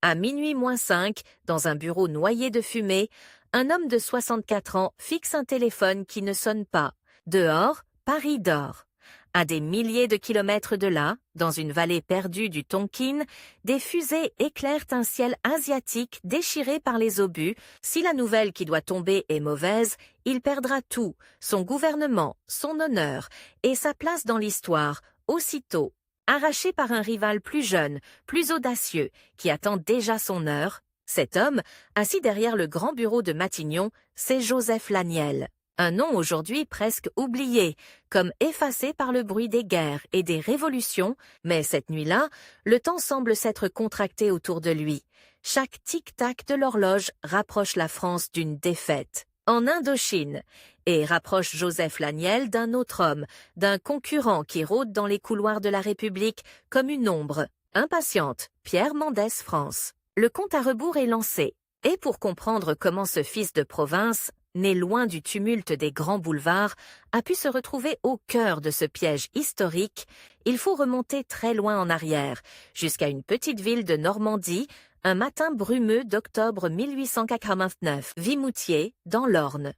À minuit moins 5, dans un bureau noyé de fumée, un homme de 64 ans fixe un téléphone qui ne sonne pas. Dehors, Paris dort. À des milliers de kilomètres de là, dans une vallée perdue du Tonkin, des fusées éclairent un ciel asiatique déchiré par les obus. Si la nouvelle qui doit tomber est mauvaise, il perdra tout, son gouvernement, son honneur et sa place dans l'histoire, aussitôt. Arraché par un rival plus jeune, plus audacieux, qui attend déjà son heure, cet homme, assis derrière le grand bureau de Matignon, c'est Joseph Laniel. Un nom aujourd'hui presque oublié, comme effacé par le bruit des guerres et des révolutions, mais cette nuit-là, le temps semble s'être contracté autour de lui. Chaque tic-tac de l'horloge rapproche la France d'une défaite. En Indochine, et rapproche Joseph Laniel d'un autre homme, d'un concurrent qui rôde dans les couloirs de la République comme une ombre, impatiente, Pierre Mendès France. Le compte à rebours est lancé, et pour comprendre comment ce fils de province, né loin du tumulte des grands boulevards, a pu se retrouver au cœur de ce piège historique, il faut remonter très loin en arrière, jusqu'à une petite ville de Normandie, un matin brumeux d'octobre 1889, Vimoutier, dans l'Orne.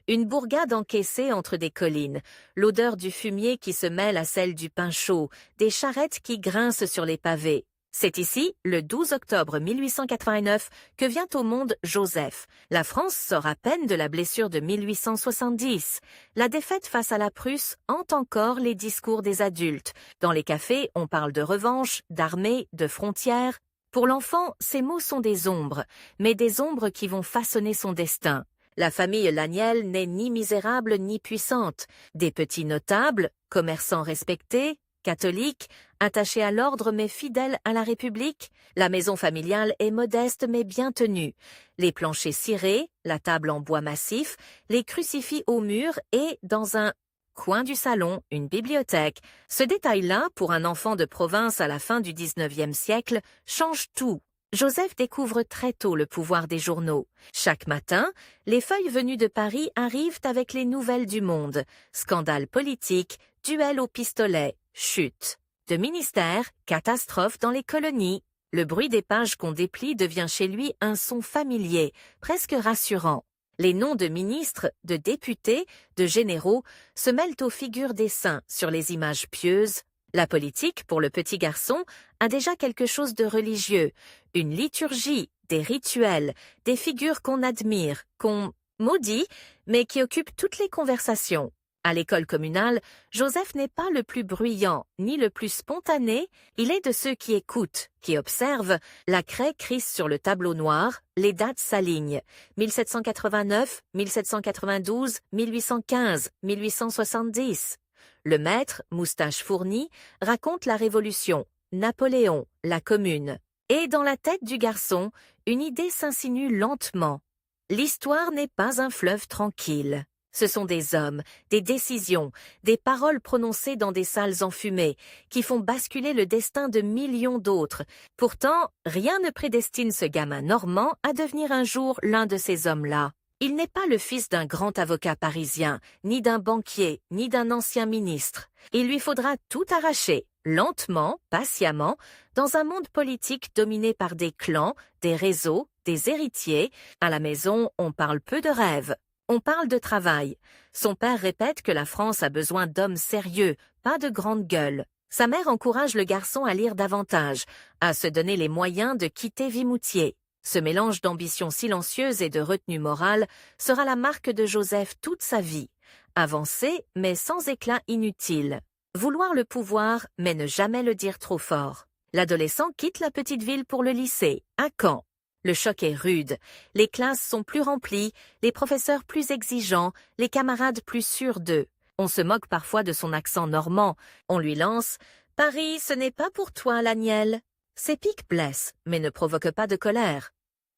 Une bourgade encaissée entre des collines, l'odeur du fumier qui se mêle à celle du pain chaud, des charrettes qui grincent sur les pavés. C'est ici, le 12 octobre 1889, que vient au monde Joseph. La France sort à peine de la blessure de 1870. La défaite face à la Prusse hante encore les discours des adultes. Dans les cafés, on parle de revanche, d'armée, de frontières. Pour l'enfant, ces mots sont des ombres, mais des ombres qui vont façonner son destin. La famille Laniel n'est ni misérable ni puissante. Des petits notables, commerçants respectés, catholiques, attachés à l'ordre mais fidèles à la République, la maison familiale est modeste mais bien tenue. Les planchers cirés, la table en bois massif, les crucifix au mur et, dans un coin du salon, une bibliothèque. Ce détail-là, pour un enfant de province à la fin du XIXe siècle, change tout. Joseph découvre très tôt le pouvoir des journaux. Chaque matin, les feuilles venues de Paris arrivent avec les nouvelles du monde. Scandales politiques, duels au pistolet, chute de ministères, catastrophes dans les colonies. Le bruit des pages qu'on déplie devient chez lui un son familier, presque rassurant. Les noms de ministres, de députés, de généraux se mêlent aux figures des saints sur les images pieuses. La politique, pour le petit garçon, a déjà quelque chose de religieux, une liturgie, des rituels, des figures qu'on admire, qu'on maudit, mais qui occupent toutes les conversations. À l'école communale, Joseph n'est pas le plus bruyant, ni le plus spontané, il est de ceux qui écoutent, qui observent, la craie crisse sur le tableau noir, les dates s'alignent, 1789, 1792, 1815, 1870. Le maître, moustache fournie, raconte la Révolution, Napoléon, la Commune. Et dans la tête du garçon, une idée s'insinue lentement. L'histoire n'est pas un fleuve tranquille. Ce sont des hommes, des décisions, des paroles prononcées dans des salles enfumées, qui font basculer le destin de millions d'autres. Pourtant, rien ne prédestine ce gamin normand à devenir un jour l'un de ces hommes-là. Il n'est pas le fils d'un grand avocat parisien, ni d'un banquier, ni d'un ancien ministre. Il lui faudra tout arracher, lentement, patiemment, dans un monde politique dominé par des clans, des réseaux, des héritiers. À la maison, on parle peu de rêves. On parle de travail. Son père répète que la France a besoin d'hommes sérieux, pas de grandes gueules. Sa mère encourage le garçon à lire davantage, à se donner les moyens de quitter Vimoutier. Ce mélange d'ambition silencieuse et de retenue morale sera la marque de Joseph toute sa vie. Avancer, mais sans éclat inutile. Vouloir le pouvoir, mais ne jamais le dire trop fort. L'adolescent quitte la petite ville pour le lycée, à Caen. Le choc est rude. Les classes sont plus remplies, les professeurs plus exigeants, les camarades plus sûrs d'eux. On se moque parfois de son accent normand. On lui lance « Paris, ce n'est pas pour toi, Laniel ». Ces piques blessent, mais ne provoquent pas de colère.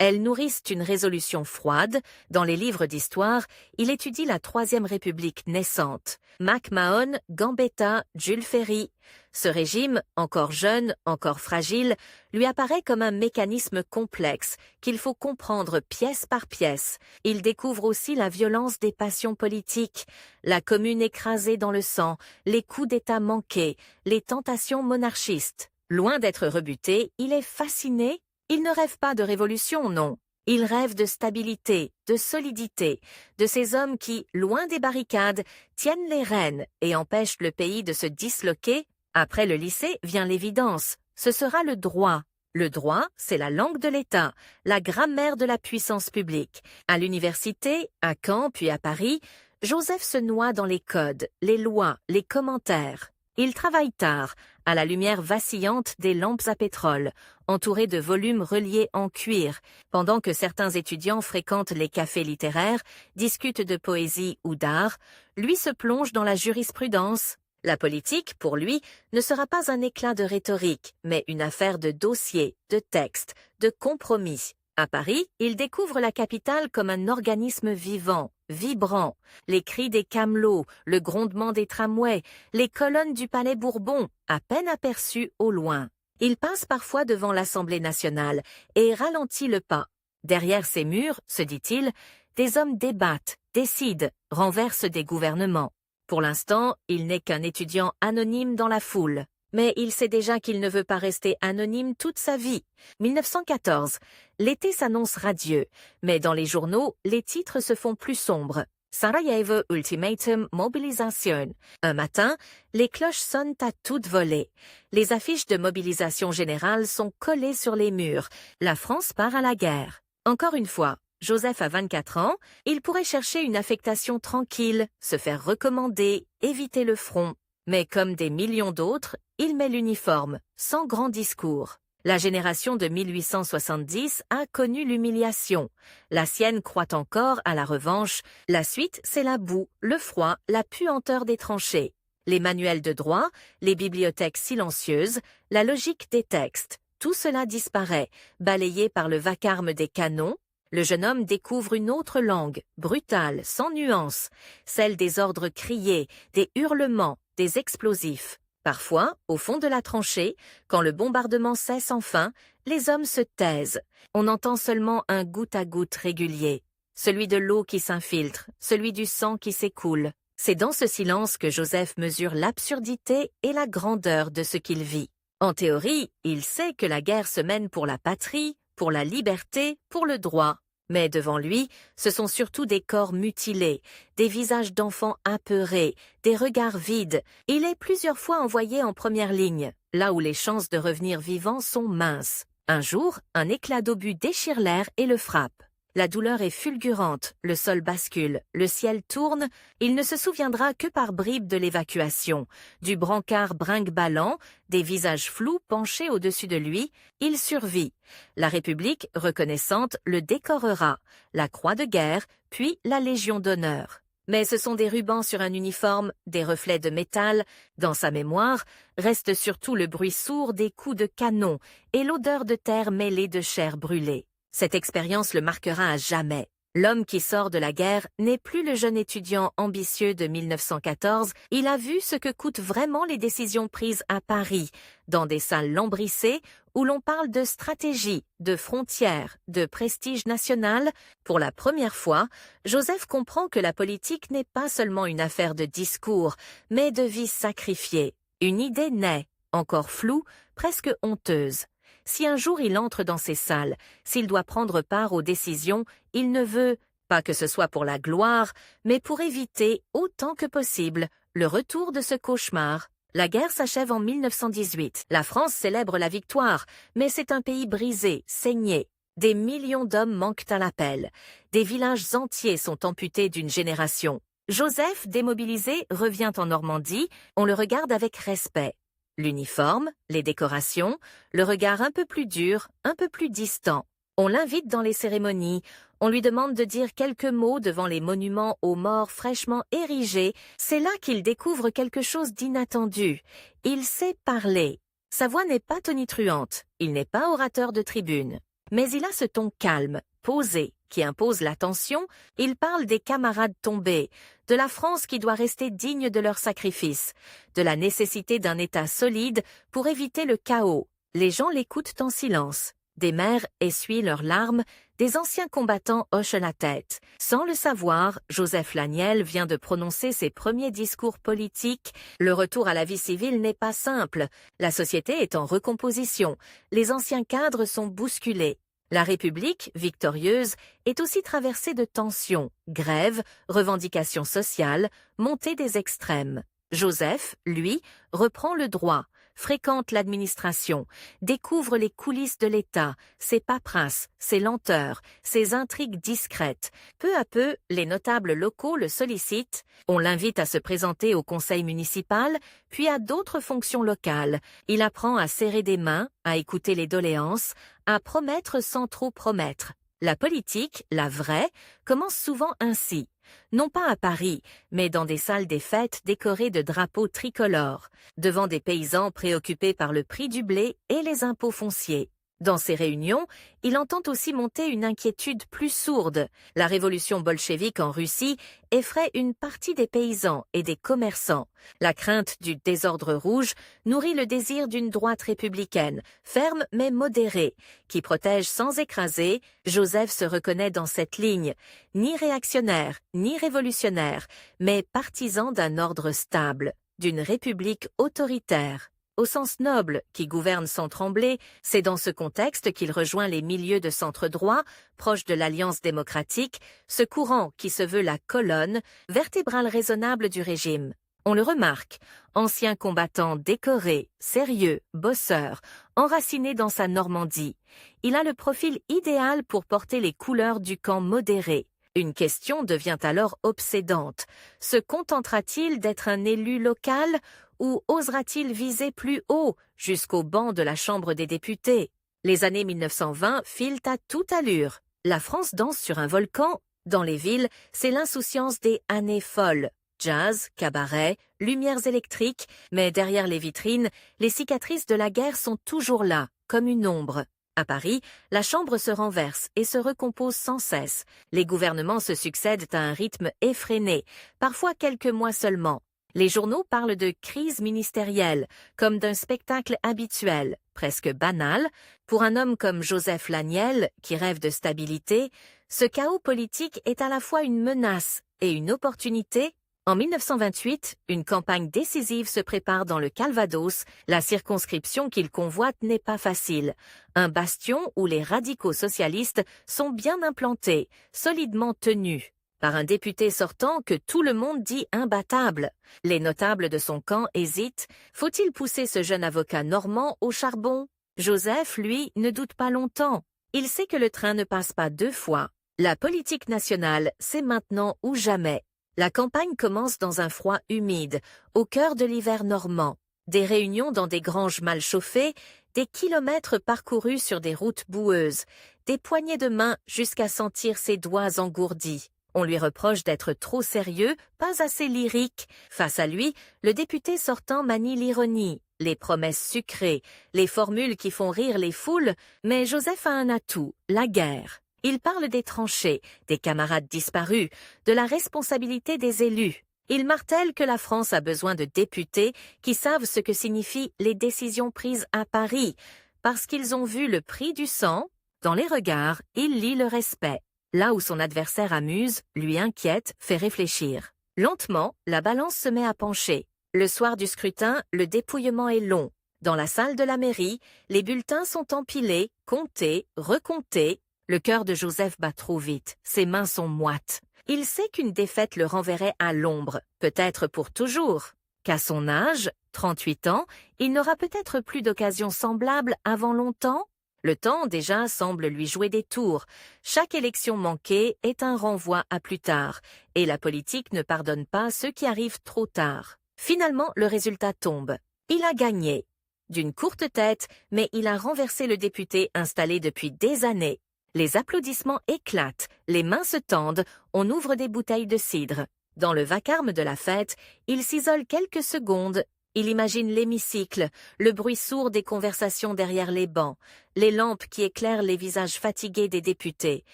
Elles nourrissent une résolution froide. Dans les livres d'histoire, il étudie la Troisième République naissante. MacMahon, Gambetta, Jules Ferry. Ce régime, encore jeune, encore fragile, lui apparaît comme un mécanisme complexe qu'il faut comprendre pièce par pièce. Il découvre aussi la violence des passions politiques, la commune écrasée dans le sang, les coups d'État manqués, les tentations monarchistes. Loin d'être rebuté, il est fasciné. Il ne rêve pas de révolution, non. Il rêve de stabilité, de solidité, de ces hommes qui, loin des barricades, tiennent les rênes et empêchent le pays de se disloquer. Après le lycée vient l'évidence, ce sera le droit. Le droit, c'est la langue de l'État, la grammaire de la puissance publique. À l'université, à Caen puis à Paris, Joseph se noie dans les codes, les lois, les commentaires. Il travaille tard, à la lumière vacillante des lampes à pétrole, entouré de volumes reliés en cuir, pendant que certains étudiants fréquentent les cafés littéraires, discutent de poésie ou d'art, lui se plonge dans la jurisprudence. La politique, pour lui, ne sera pas un éclat de rhétorique, mais une affaire de dossiers, de textes, de compromis. À Paris, il découvre la capitale comme un organisme vivant, vibrant. Les cris des camelots, le grondement des tramways, les colonnes du palais Bourbon, à peine aperçues au loin. Il passe parfois devant l'Assemblée nationale et ralentit le pas. Derrière ces murs, se dit-il, des hommes débattent, décident, renversent des gouvernements. Pour l'instant, il n'est qu'un étudiant anonyme dans la foule. Mais il sait déjà qu'il ne veut pas rester anonyme toute sa vie. 1914. L'été s'annonce radieux, mais dans les journaux, les titres se font plus sombres. Sarajevo Ultimatum Mobilisation. Un matin, les cloches sonnent à toute volée. Les affiches de mobilisation générale sont collées sur les murs. La France part à la guerre. Encore une fois, Joseph a 24 ans, il pourrait chercher une affectation tranquille, se faire recommander, éviter le front. Mais comme des millions d'autres, il met l'uniforme, sans grand discours. La génération de 1870 a connu l'humiliation. La sienne croit encore à la revanche. La suite, c'est la boue, le froid, la puanteur des tranchées. Les manuels de droit, les bibliothèques silencieuses, la logique des textes. Tout cela disparaît, balayé par le vacarme des canons. Le jeune homme découvre une autre langue, brutale, sans nuance, celle des ordres criés, des hurlements, des explosifs. Parfois, au fond de la tranchée, quand le bombardement cesse enfin, les hommes se taisent. On entend seulement un goutte à goutte régulier, celui de l'eau qui s'infiltre, celui du sang qui s'écoule. C'est dans ce silence que Joseph mesure l'absurdité et la grandeur de ce qu'il vit. En théorie, il sait que la guerre se mène pour la patrie, pour la liberté, pour le droit. Mais devant lui, ce sont surtout des corps mutilés, des visages d'enfants apeurés, des regards vides. Il est plusieurs fois envoyé en première ligne, là où les chances de revenir vivant sont minces. Un jour, un éclat d'obus déchire l'air et le frappe. La douleur est fulgurante, le sol bascule, le ciel tourne, il ne se souviendra que par bribes de l'évacuation, du brancard brinque-ballant, des visages flous penchés au-dessus de lui, il survit. La République, reconnaissante, le décorera, la croix de guerre, puis la Légion d'honneur. Mais ce sont des rubans sur un uniforme, des reflets de métal. Dans sa mémoire, reste surtout le bruit sourd des coups de canon et l'odeur de terre mêlée de chair brûlée. Cette expérience le marquera à jamais. L'homme qui sort de la guerre n'est plus le jeune étudiant ambitieux de 1914, il a vu ce que coûtent vraiment les décisions prises à Paris, dans des salles lambrissées où l'on parle de stratégie, de frontières, de prestige national. Pour la première fois, Joseph comprend que la politique n'est pas seulement une affaire de discours, mais de vie sacrifiée. Une idée naît, encore floue, presque honteuse. Si un jour il entre dans ces salles, s'il doit prendre part aux décisions, il ne veut, pas que ce soit pour la gloire, mais pour éviter, autant que possible, le retour de ce cauchemar. La guerre s'achève en 1918. La France célèbre la victoire, mais c'est un pays brisé, saigné. Des millions d'hommes manquent à l'appel. Des villages entiers sont amputés d'une génération. Joseph, démobilisé, revient en Normandie, on le regarde avec respect. L'uniforme, les décorations, le regard un peu plus dur, un peu plus distant. On l'invite dans les cérémonies, on lui demande de dire quelques mots devant les monuments aux morts fraîchement érigés. C'est là qu'il découvre quelque chose d'inattendu. Il sait parler. Sa voix n'est pas tonitruante, il n'est pas orateur de tribune. Mais il a ce ton calme, posé, qui impose l'attention. Il parle des camarades tombés, de la France qui doit rester digne de leur sacrifice, de la nécessité d'un État solide pour éviter le chaos. Les gens l'écoutent en silence. Des mères essuient leurs larmes, des anciens combattants hochent la tête. Sans le savoir, Joseph Laniel vient de prononcer ses premiers discours politiques. Le retour à la vie civile n'est pas simple. La société est en recomposition. Les anciens cadres sont bousculés. La République, victorieuse, est aussi traversée de tensions, grèves, revendications sociales, montée des extrêmes. Joseph, lui, reprend le droit, fréquente l'administration, découvre les coulisses de l'État, ses paperasses, ses lenteurs, ses intrigues discrètes. Peu à peu, les notables locaux le sollicitent, on l'invite à se présenter au conseil municipal, puis à d'autres fonctions locales. Il apprend à serrer des mains, à écouter les doléances, à promettre sans trop promettre. La politique, la vraie, commence souvent ainsi. Non pas à Paris, mais dans des salles des fêtes décorées de drapeaux tricolores, devant des paysans préoccupés par le prix du blé et les impôts fonciers. Dans ces réunions, il entend aussi monter une inquiétude plus sourde. La révolution bolchevique en Russie effraie une partie des paysans et des commerçants. La crainte du désordre rouge nourrit le désir d'une droite républicaine, ferme mais modérée, qui protège sans écraser. Joseph se reconnaît dans cette ligne, ni réactionnaire, ni révolutionnaire, mais partisan d'un ordre stable, d'une république autoritaire. Au sens noble, qui gouverne sans trembler, c'est dans ce contexte qu'il rejoint les milieux de centre-droit, proches de l'Alliance démocratique, ce courant qui se veut la colonne vertébrale raisonnable du régime. On le remarque, ancien combattant décoré, sérieux, bosseur, enraciné dans sa Normandie. Il a le profil idéal pour porter les couleurs du camp modéré. Une question devient alors obsédante. Se contentera-t-il d'être un élu local ou osera-t-il viser plus haut, jusqu'au banc de la Chambre des députés? Les années 1920 filent à toute allure. La France danse sur un volcan. Dans les villes, c'est l'insouciance des années folles. Jazz, cabaret, lumières électriques, mais derrière les vitrines, les cicatrices de la guerre sont toujours là, comme une ombre. À Paris, la Chambre se renverse et se recompose sans cesse. Les gouvernements se succèdent à un rythme effréné, parfois quelques mois seulement. Les journaux parlent de crise ministérielle, comme d'un spectacle habituel, presque banal. Pour un homme comme Joseph Laniel, qui rêve de stabilité, ce chaos politique est à la fois une menace et une opportunité. En 1928, une campagne décisive se prépare dans le Calvados. La circonscription qu'il convoite n'est pas facile. Un bastion où les radicaux socialistes sont bien implantés, solidement tenus, par un député sortant que tout le monde dit imbattable. Les notables de son camp hésitent. Faut-il pousser ce jeune avocat normand au charbon? Joseph, lui, ne doute pas longtemps. Il sait que le train ne passe pas deux fois. La politique nationale, c'est maintenant ou jamais. La campagne commence dans un froid humide, au cœur de l'hiver normand. Des réunions dans des granges mal chauffées, des kilomètres parcourus sur des routes boueuses, des poignées de main jusqu'à sentir ses doigts engourdis. On lui reproche d'être trop sérieux, pas assez lyrique. Face à lui, le député sortant manie l'ironie, les promesses sucrées, les formules qui font rire les foules, mais Joseph a un atout, la guerre. Il parle des tranchées, des camarades disparus, de la responsabilité des élus. Il martèle que la France a besoin de députés qui savent ce que signifient les décisions prises à Paris, parce qu'ils ont vu le prix du sang. Dans les regards, il lit le respect. Là où son adversaire amuse, lui inquiète, fait réfléchir. Lentement, la balance se met à pencher. Le soir du scrutin, le dépouillement est long. Dans la salle de la mairie, les bulletins sont empilés, comptés, recomptés. Le cœur de Joseph bat trop vite, ses mains sont moites. Il sait qu'une défaite le renverrait à l'ombre, peut-être pour toujours. Qu'à son âge, 38 ans, il n'aura peut-être plus d'occasion semblable avant longtemps. Le temps déjà semble lui jouer des tours. Chaque élection manquée est un renvoi à plus tard, et la politique ne pardonne pas ceux qui arrivent trop tard. Finalement, le résultat tombe. Il a gagné. D'une courte tête, mais il a renversé le député installé depuis des années. Les applaudissements éclatent, les mains se tendent, on ouvre des bouteilles de cidre. Dans le vacarme de la fête, il s'isole quelques secondes. Il imagine l'hémicycle, le bruit sourd des conversations derrière les bancs, les lampes qui éclairent les visages fatigués des députés.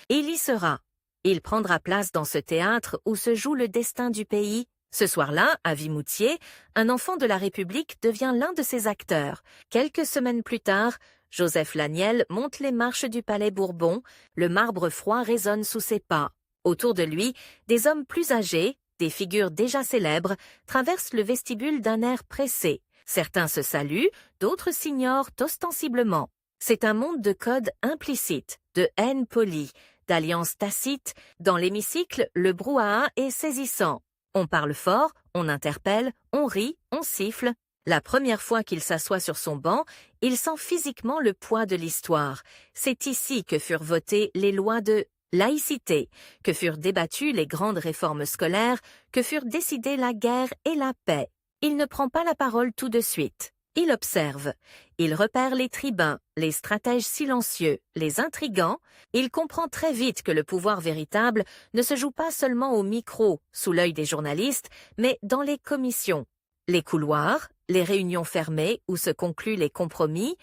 Il y sera. Il prendra place dans ce théâtre où se joue le destin du pays. Ce soir-là, à Vimoutiers, un enfant de la République devient l'un de ses acteurs. Quelques semaines plus tard, Joseph Laniel monte les marches du Palais Bourbon, le marbre froid résonne sous ses pas. Autour de lui, des hommes plus âgés, des figures déjà célèbres, traversent le vestibule d'un air pressé. Certains se saluent, d'autres s'ignorent ostensiblement. C'est un monde de codes implicites, de haine polie, d'alliances tacites. Dans l'hémicycle, le brouhaha est saisissant. On parle fort, on interpelle, on rit, on siffle. La première fois qu'il s'assoit sur son banc, il sent physiquement le poids de l'histoire. C'est ici que furent votées les lois de laïcité, que furent débattues les grandes réformes scolaires, que furent décidées la guerre et la paix. Il ne prend pas la parole tout de suite. Il observe. Il repère les tribuns, les stratèges silencieux, les intrigants. Il comprend très vite que le pouvoir véritable ne se joue pas seulement au micro, sous l'œil des journalistes, mais dans les commissions. Les couloirs, les réunions fermées où se concluent les compromis.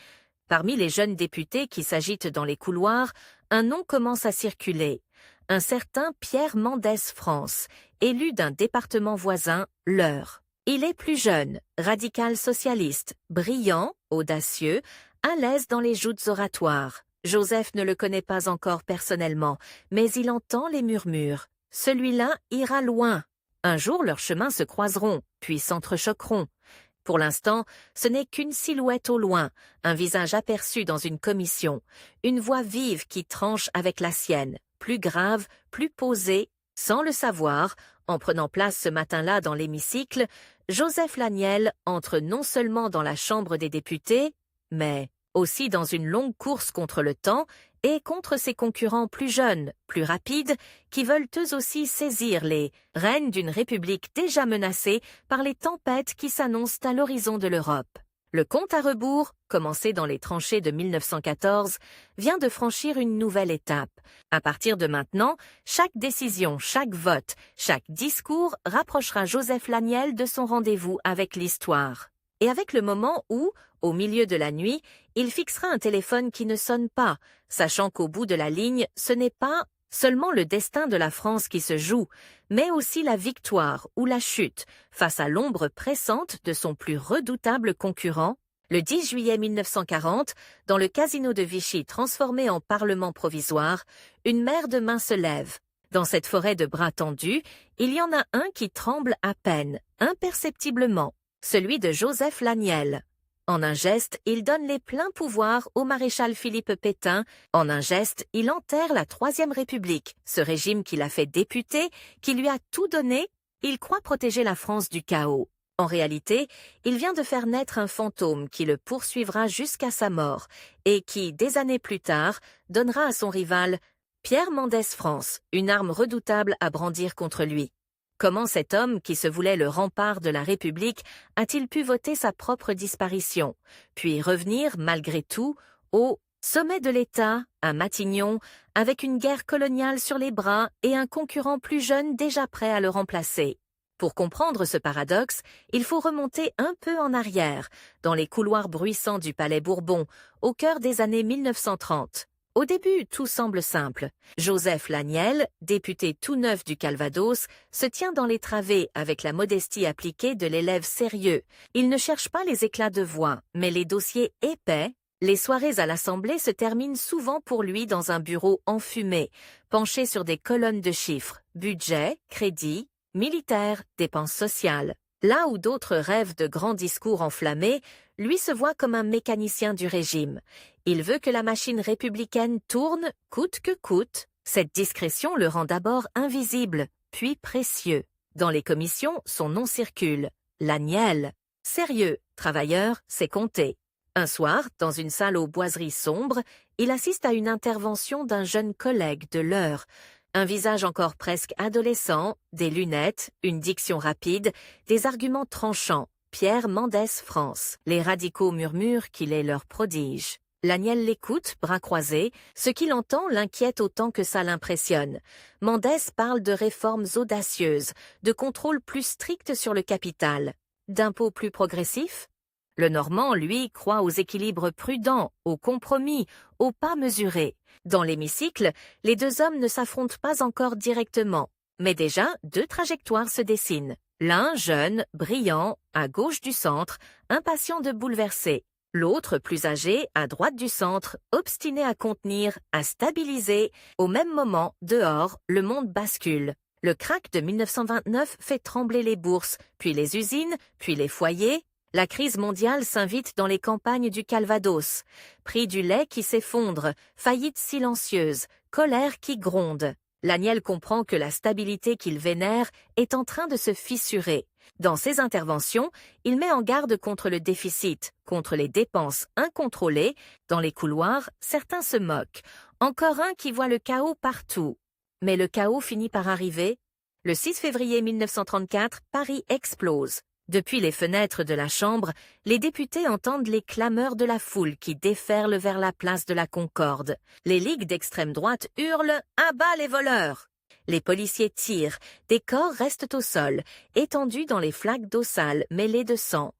Parmi les jeunes députés qui s'agitent dans les couloirs, un nom commence à circuler. Un certain Pierre Mendès France, élu d'un département voisin, l'Eure. Il est plus jeune, radical socialiste, brillant, audacieux, à l'aise dans les joutes oratoires. Joseph ne le connaît pas encore personnellement, mais il entend les murmures. Celui-là ira loin. Un jour leurs chemins se croiseront, puis s'entrechoqueront. Pour l'instant, ce n'est qu'une silhouette au loin, un visage aperçu dans une commission, une voix vive qui tranche avec la sienne, plus grave, plus posée. Sans le savoir, en prenant place ce matin-là dans l'hémicycle, Joseph Laniel entre non seulement dans la Chambre des députés, mais aussi dans une longue course contre le temps et contre ses concurrents plus jeunes, plus rapides, qui veulent eux aussi saisir les rênes d'une république déjà menacée par les tempêtes qui s'annoncent à l'horizon de l'Europe. Le compte à rebours, commencé dans les tranchées de 1914, vient de franchir une nouvelle étape. À partir de maintenant, chaque décision, chaque vote, chaque discours rapprochera Joseph Laniel de son rendez-vous avec l'histoire. Et avec le moment où, au milieu de la nuit, il fixera un téléphone qui ne sonne pas, sachant qu'au bout de la ligne, ce n'est pas seulement le destin de la France qui se joue, mais aussi la victoire ou la chute face à l'ombre pressante de son plus redoutable concurrent. Le 10 juillet 1940, dans le casino de Vichy transformé en parlement provisoire, une mer de mains se lève. Dans cette forêt de bras tendus, il y en a un qui tremble à peine, imperceptiblement, celui de Joseph Laniel. En un geste, il donne les pleins pouvoirs au maréchal Philippe Pétain. En un geste, il enterre la Troisième République, ce régime qu'il a fait député, qui lui a tout donné. Il croit protéger la France du chaos. En réalité, il vient de faire naître un fantôme qui le poursuivra jusqu'à sa mort et qui, des années plus tard, donnera à son rival Pierre Mendès France une arme redoutable à brandir contre lui. Comment cet homme, qui se voulait le rempart de la République, a-t-il pu voter sa propre disparition, puis revenir, malgré tout, au sommet de l'État, à Matignon, avec une guerre coloniale sur les bras et un concurrent plus jeune déjà prêt à le remplacer? Pour comprendre ce paradoxe, il faut remonter un peu en arrière, dans les couloirs bruissants du Palais Bourbon, au cœur des années 1930. Au début, tout semble simple. Joseph Laniel, député tout neuf du Calvados, se tient dans les travées avec la modestie appliquée de l'élève sérieux. Il ne cherche pas les éclats de voix, mais les dossiers épais. Les soirées à l'Assemblée se terminent souvent pour lui dans un bureau enfumé, penché sur des colonnes de chiffres, budget, crédit, militaire, dépenses sociales. Là où d'autres rêvent de grands discours enflammés, lui se voit comme un mécanicien du régime. Il veut que la machine républicaine tourne, coûte que coûte. Cette discrétion le rend d'abord invisible, puis précieux. Dans les commissions, son nom circule. Laniel. Sérieux, travailleur, c'est compté. Un soir, dans une salle aux boiseries sombres, il assiste à une intervention d'un jeune collègue de l'Eure. Un visage encore presque adolescent, des lunettes, une diction rapide, des arguments tranchants. Pierre Mendès France. Les radicaux murmurent qu'il est leur prodige. Laniel l'écoute, bras croisés. Ce qu'il entend l'inquiète autant que ça l'impressionne. Mendès parle de réformes audacieuses, de contrôle plus strict sur le capital, d'impôts plus progressifs. Le Normand, lui, croit aux équilibres prudents, aux compromis, aux pas mesurés. Dans l'hémicycle, les deux hommes ne s'affrontent pas encore directement, mais déjà deux trajectoires se dessinent. L'un jeune, brillant, à gauche du centre, impatient de bouleverser. L'autre, plus âgé, à droite du centre, obstiné à contenir, à stabiliser. Au même moment, dehors, le monde bascule. Le krach de 1929 fait trembler les bourses, puis les usines, puis les foyers. La crise mondiale s'invite dans les campagnes du Calvados. Prix du lait qui s'effondre, faillite silencieuse, colère qui gronde. Laniel comprend que la stabilité qu'il vénère est en train de se fissurer. Dans ses interventions, il met en garde contre le déficit, contre les dépenses incontrôlées. Dans les couloirs, certains se moquent. Encore un qui voit le chaos partout. Mais le chaos finit par arriver. Le 6 février 1934, Paris explose. Depuis les fenêtres de la Chambre, les députés entendent les clameurs de la foule qui déferle vers la place de la Concorde. Les ligues d'extrême droite hurlent « À bas les voleurs !» Les policiers tirent, des corps restent au sol, étendus dans les flaques d'eau sale mêlées de sang.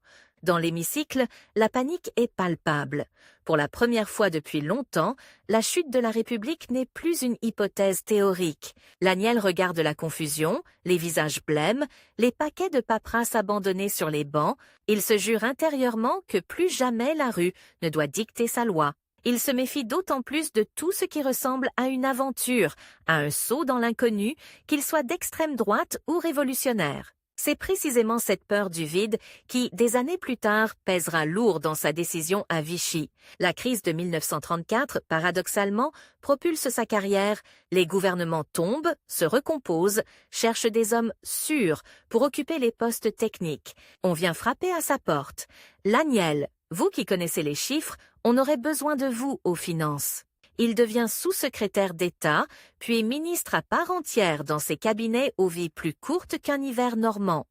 Dans l'hémicycle, la panique est palpable. Pour la première fois depuis longtemps, la chute de la République n'est plus une hypothèse théorique. Laniel regarde la confusion, les visages blêmes, les paquets de paperasse abandonnés sur les bancs. Il se jure intérieurement que plus jamais la rue ne doit dicter sa loi. Il se méfie d'autant plus de tout ce qui ressemble à une aventure, à un saut dans l'inconnu, qu'il soit d'extrême droite ou révolutionnaire. C'est précisément cette peur du vide qui, des années plus tard, pèsera lourd dans sa décision à Vichy. La crise de 1934, paradoxalement, propulse sa carrière. Les gouvernements tombent, se recomposent, cherchent des hommes sûrs pour occuper les postes techniques. On vient frapper à sa porte. Laniel, vous qui connaissez les chiffres, on aurait besoin de vous aux finances. Il devient sous-secrétaire d'État, puis ministre à part entière dans ses cabinets aux vies plus courtes qu'un hiver normand.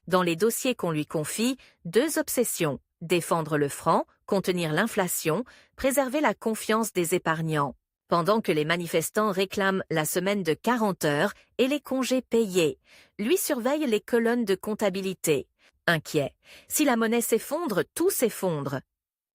Dans les dossiers qu'on lui confie, 2 obsessions: défendre le franc, contenir l'inflation, préserver la confiance des épargnants. Pendant que les manifestants réclament la semaine de 40 heures et les congés payés, lui surveille les colonnes de comptabilité. Inquiet. Si la monnaie s'effondre, tout s'effondre.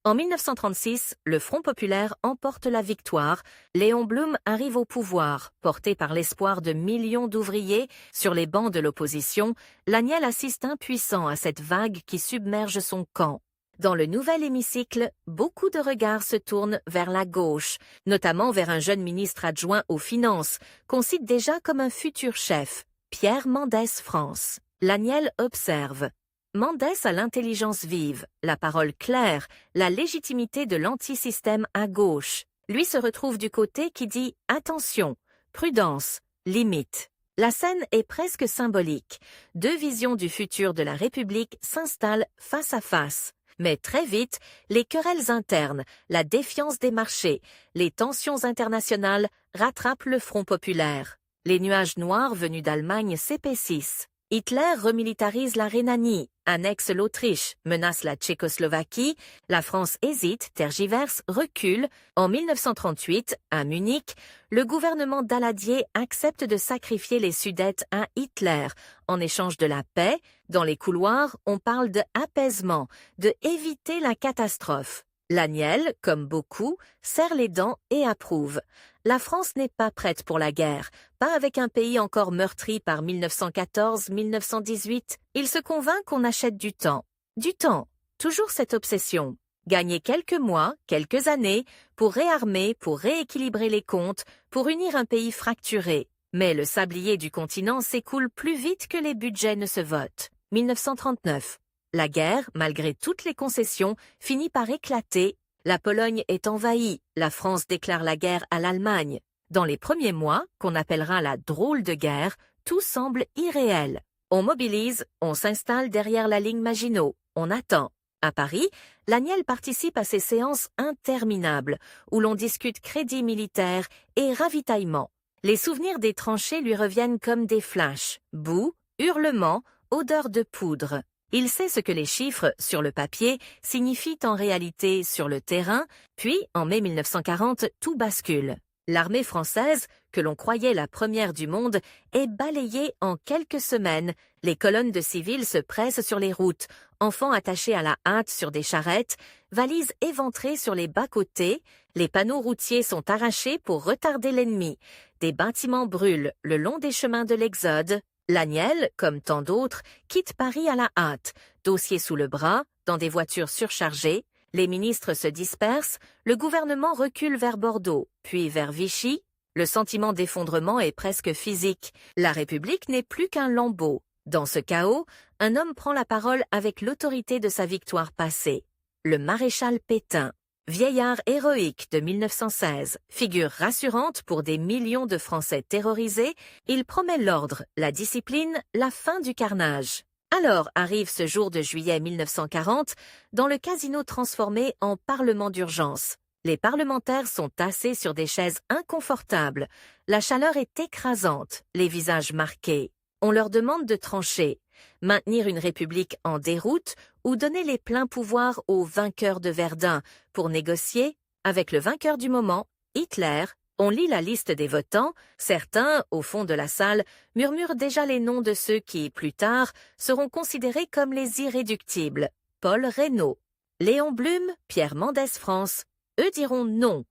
En 1936, le Front populaire emporte la victoire. Léon Blum arrive au pouvoir, porté par l'espoir de millions d'ouvriers. Sur les bancs de l'opposition, Laniel assiste impuissant à cette vague qui submerge son camp. Dans le nouvel hémicycle, beaucoup de regards se tournent vers la gauche, notamment vers un jeune ministre adjoint aux Finances, qu'on cite déjà comme un futur chef, Pierre Mendès France. Laniel observe. Mendès a l'intelligence vive, la parole claire, la légitimité de l'antisystème à gauche. Lui se retrouve du côté qui dit « attention, prudence, limite ». La scène est presque symbolique. 2 visions du futur de la République s'installent face à face. Mais très vite, les querelles internes, la défiance des marchés, les tensions internationales rattrapent le Front populaire. Les nuages noirs venus d'Allemagne s'épaississent. Hitler remilitarise la Rhénanie, annexe l'Autriche, menace la Tchécoslovaquie, la France hésite, tergiverse, recule. En 1938, à Munich, le gouvernement Daladier accepte de sacrifier les Sudètes à Hitler en échange de la paix. Dans les couloirs, on parle de apaisement, de éviter la catastrophe. Laniel, comme beaucoup, serre les dents et approuve. La France n'est pas prête pour la guerre, pas avec un pays encore meurtri par 1914-1918. Il se convainc qu'on achète du temps. Du temps, toujours cette obsession. Gagner quelques mois, quelques années, pour réarmer, pour rééquilibrer les comptes, pour unir un pays fracturé. Mais le sablier du continent s'écoule plus vite que les budgets ne se votent. 1939. La guerre, malgré toutes les concessions, finit par éclater. La Pologne est envahie, la France déclare la guerre à l'Allemagne. Dans les premiers mois, qu'on appellera la drôle de guerre, tout semble irréel. On mobilise, on s'installe derrière la ligne Maginot, on attend. À Paris, Laniel participe à ces séances interminables, où l'on discute crédit militaire et ravitaillement. Les souvenirs des tranchées lui reviennent comme des flashs, boue, hurlements, odeur de poudre. Il sait ce que les chiffres, sur le papier, signifient en réalité sur le terrain, puis, en mai 1940, tout bascule. L'armée française, que l'on croyait la première du monde, est balayée en quelques semaines. Les colonnes de civils se pressent sur les routes, enfants attachés à la hâte sur des charrettes, valises éventrées sur les bas-côtés, les panneaux routiers sont arrachés pour retarder l'ennemi. Des bâtiments brûlent le long des chemins de l'Exode. Laniel, comme tant d'autres, quitte Paris à la hâte, dossier sous le bras, dans des voitures surchargées. Les ministres se dispersent, le gouvernement recule vers Bordeaux, puis vers Vichy. Le sentiment d'effondrement est presque physique. La République n'est plus qu'un lambeau. Dans ce chaos, un homme prend la parole avec l'autorité de sa victoire passée. Le maréchal Pétain. Vieillard héroïque de 1916, figure rassurante pour des millions de Français terrorisés, il promet l'ordre, la discipline, la fin du carnage. Alors arrive ce jour de juillet 1940, dans le casino transformé en parlement d'urgence. Les parlementaires sont tassés sur des chaises inconfortables. La chaleur est écrasante, les visages marqués. On leur demande de trancher, maintenir une république en déroute ou donner les pleins pouvoirs aux vainqueurs de Verdun pour négocier avec le vainqueur du moment, Hitler. On lit la liste des votants, certains, au fond de la salle, murmurent déjà les noms de ceux qui, plus tard, seront considérés comme les irréductibles. Paul Reynaud, Léon Blum, Pierre Mendès France. Eux diront non.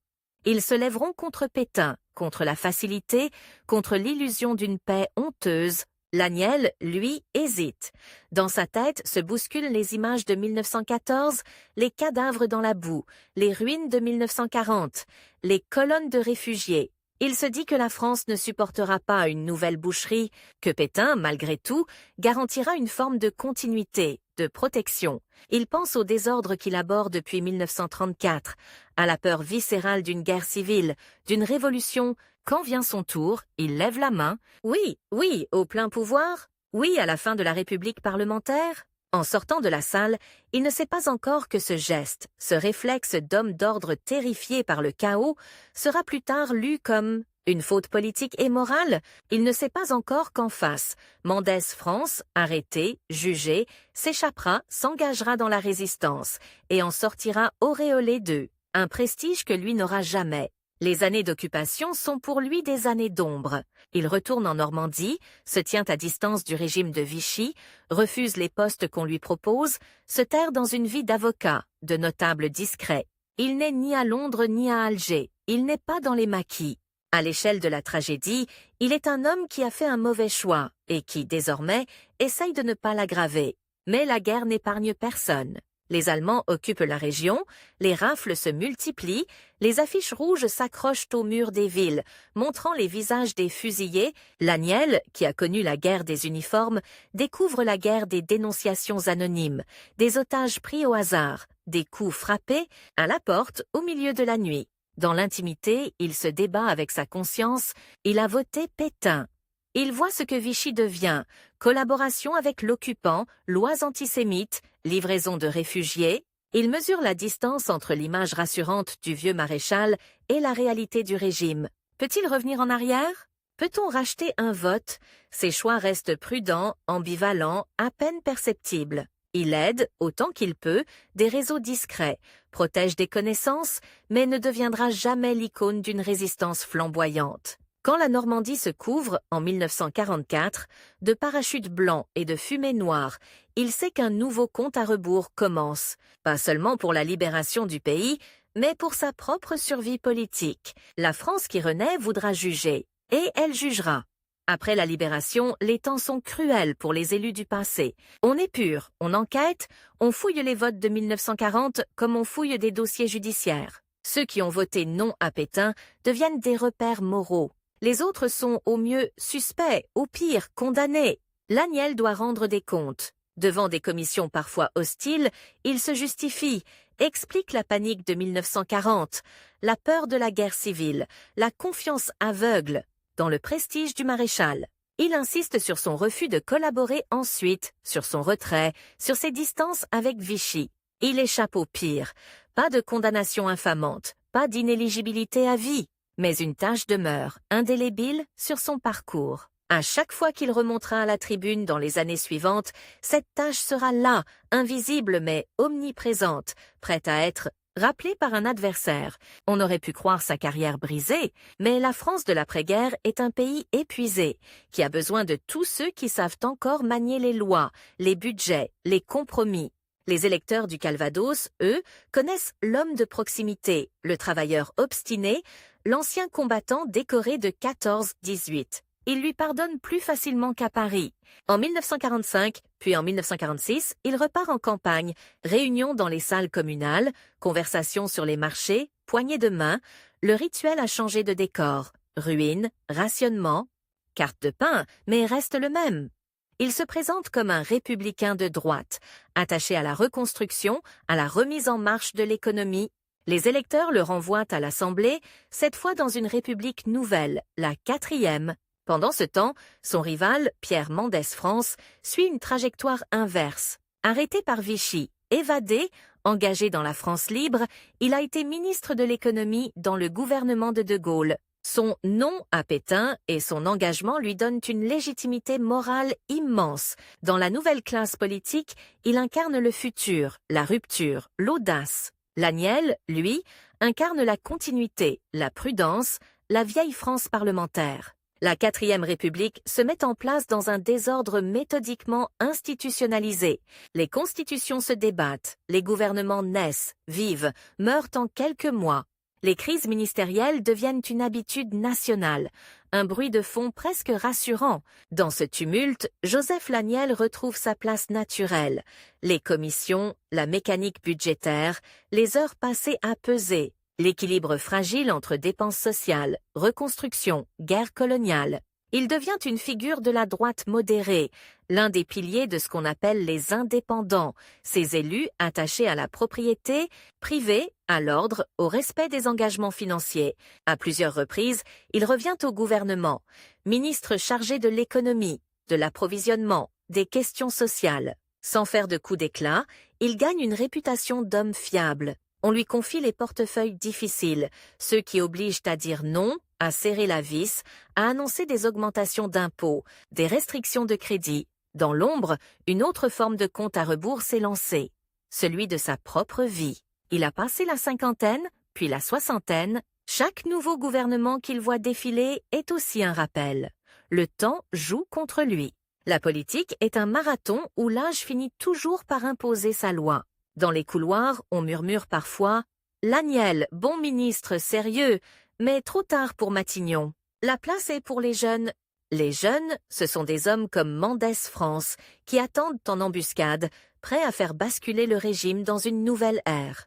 Ils se lèveront contre Pétain, contre la facilité, contre l'illusion d'une paix honteuse. Laniel, lui, hésite. Dans sa tête se bousculent les images de 1914, les cadavres dans la boue, les ruines de 1940, les colonnes de réfugiés. Il se dit que la France ne supportera pas une nouvelle boucherie, que Pétain, malgré tout, garantira une forme de continuité, de protection. Il pense au désordre qu'il aborde depuis 1934, à la peur viscérale d'une guerre civile, d'une révolution. Quand vient son tour, il lève la main. Oui, oui, au plein pouvoir. Oui, à la fin de la République parlementaire. En sortant de la salle, il ne sait pas encore que ce geste, ce réflexe d'homme d'ordre terrifié par le chaos, sera plus tard lu comme une faute politique et morale. Il ne sait pas encore qu'en face, Mendès France, arrêté, jugé, s'échappera, s'engagera dans la résistance et en sortira auréolé d'eux, un prestige que lui n'aura jamais. Les années d'occupation sont pour lui des années d'ombre. Il retourne en Normandie, se tient à distance du régime de Vichy, refuse les postes qu'on lui propose, se terre dans une vie d'avocat, de notable discret. Il n'est ni à Londres ni à Alger, il n'est pas dans les maquis. À l'échelle de la tragédie, il est un homme qui a fait un mauvais choix et qui, désormais, essaye de ne pas l'aggraver. Mais la guerre n'épargne personne. Les Allemands occupent la région, les rafles se multiplient, les affiches rouges s'accrochent aux murs des villes, montrant les visages des fusillés. Laniel, qui a connu la guerre des uniformes, découvre la guerre des dénonciations anonymes, des otages pris au hasard, des coups frappés à la porte au milieu de la nuit. Dans l'intimité, il se débat avec sa conscience, il a voté Pétain. Il voit ce que Vichy devient, collaboration avec l'occupant, lois antisémites, livraison de réfugiés. Il mesure la distance entre l'image rassurante du vieux maréchal et la réalité du régime. Peut-il revenir en arrière? Peut-on racheter un vote? Ses choix restent prudents, ambivalents, à peine perceptibles. Il aide, autant qu'il peut, des réseaux discrets, protège des connaissances, mais ne deviendra jamais l'icône d'une résistance flamboyante. Quand la Normandie se couvre, en 1944, de parachutes blancs et de fumée noire, il sait qu'un nouveau compte à rebours commence, pas seulement pour la libération du pays, mais pour sa propre survie politique. La France qui renaît voudra juger, et elle jugera. Après la libération, les temps sont cruels pour les élus du passé. On épure, on enquête, on fouille les votes de 1940 comme on fouille des dossiers judiciaires. Ceux qui ont voté non à Pétain deviennent des repères moraux. Les autres sont au mieux suspects, au pire condamnés. Laniel doit rendre des comptes. Devant des commissions parfois hostiles, il se justifie, explique la panique de 1940, la peur de la guerre civile, la confiance aveugle dans le prestige du maréchal. Il insiste sur son refus de collaborer ensuite, sur son retrait, sur ses distances avec Vichy. Il échappe au pire. Pas de condamnation infamante, pas d'inéligibilité à vie. Mais une tache demeure, indélébile, sur son parcours. À chaque fois qu'il remontera à la tribune dans les années suivantes, cette tache sera là, invisible mais omniprésente, prête à être rappelée par un adversaire. On aurait pu croire sa carrière brisée, mais la France de l'après-guerre est un pays épuisé, qui a besoin de tous ceux qui savent encore manier les lois, les budgets, les compromis. Les électeurs du Calvados, eux, connaissent l'homme de proximité, le travailleur obstiné, l'ancien combattant décoré de 14-18. il lui pardonne plus facilement qu'à Paris. En 1945, puis en 1946, il repart en campagne, réunions dans les salles communales, conversations sur les marchés, poignées de main, le rituel a changé de décor, ruines, rationnement, carte de pain, mais reste le même. Il se présente comme un républicain de droite, attaché à la reconstruction, à la remise en marche de l'économie. Les électeurs le renvoient à l'Assemblée, cette fois dans une république nouvelle, la 4e. Pendant ce temps, son rival, Pierre Mendès France, suit une trajectoire inverse. Arrêté par Vichy, évadé, engagé dans la France libre, il a été ministre de l'économie dans le gouvernement de De Gaulle. Son non à Pétain et son engagement lui donnent une légitimité morale immense. Dans la nouvelle classe politique, il incarne le futur, la rupture, l'audace. Laniel, lui, incarne la continuité, la prudence, la vieille France parlementaire. La 4e République se met en place dans un désordre méthodiquement institutionnalisé. Les constitutions se débattent, les gouvernements naissent, vivent, meurent en quelques mois. Les crises ministérielles deviennent une habitude nationale, un bruit de fond presque rassurant. Dans ce tumulte, Joseph Laniel retrouve sa place naturelle. Les commissions, la mécanique budgétaire, les heures passées à peser, l'équilibre fragile entre dépenses sociales, reconstruction, guerre coloniale. Il devient une figure de la droite modérée, l'un des piliers de ce qu'on appelle les indépendants, ces élus attachés à la propriété privée, à l'ordre, au respect des engagements financiers. À plusieurs reprises, il revient au gouvernement, ministre chargé de l'économie, de l'approvisionnement, des questions sociales. Sans faire de coup d'éclat, il gagne une réputation d'homme fiable. On lui confie les portefeuilles difficiles, ceux qui obligent à dire non, à serrer la vis, à annoncer des augmentations d'impôts, des restrictions de crédit. Dans l'ombre, une autre forme de compte à rebours s'est lancée, celui de sa propre vie. Il a passé la cinquantaine, puis la soixantaine. Chaque nouveau gouvernement qu'il voit défiler est aussi un rappel. Le temps joue contre lui. La politique est un marathon où l'âge finit toujours par imposer sa loi. Dans les couloirs, on murmure parfois « Laniel, bon ministre, sérieux, mais trop tard pour Matignon. La place est pour les jeunes. » Les jeunes, ce sont des hommes comme Mendès France, qui attendent en embuscade, prêts à faire basculer le régime dans une nouvelle ère.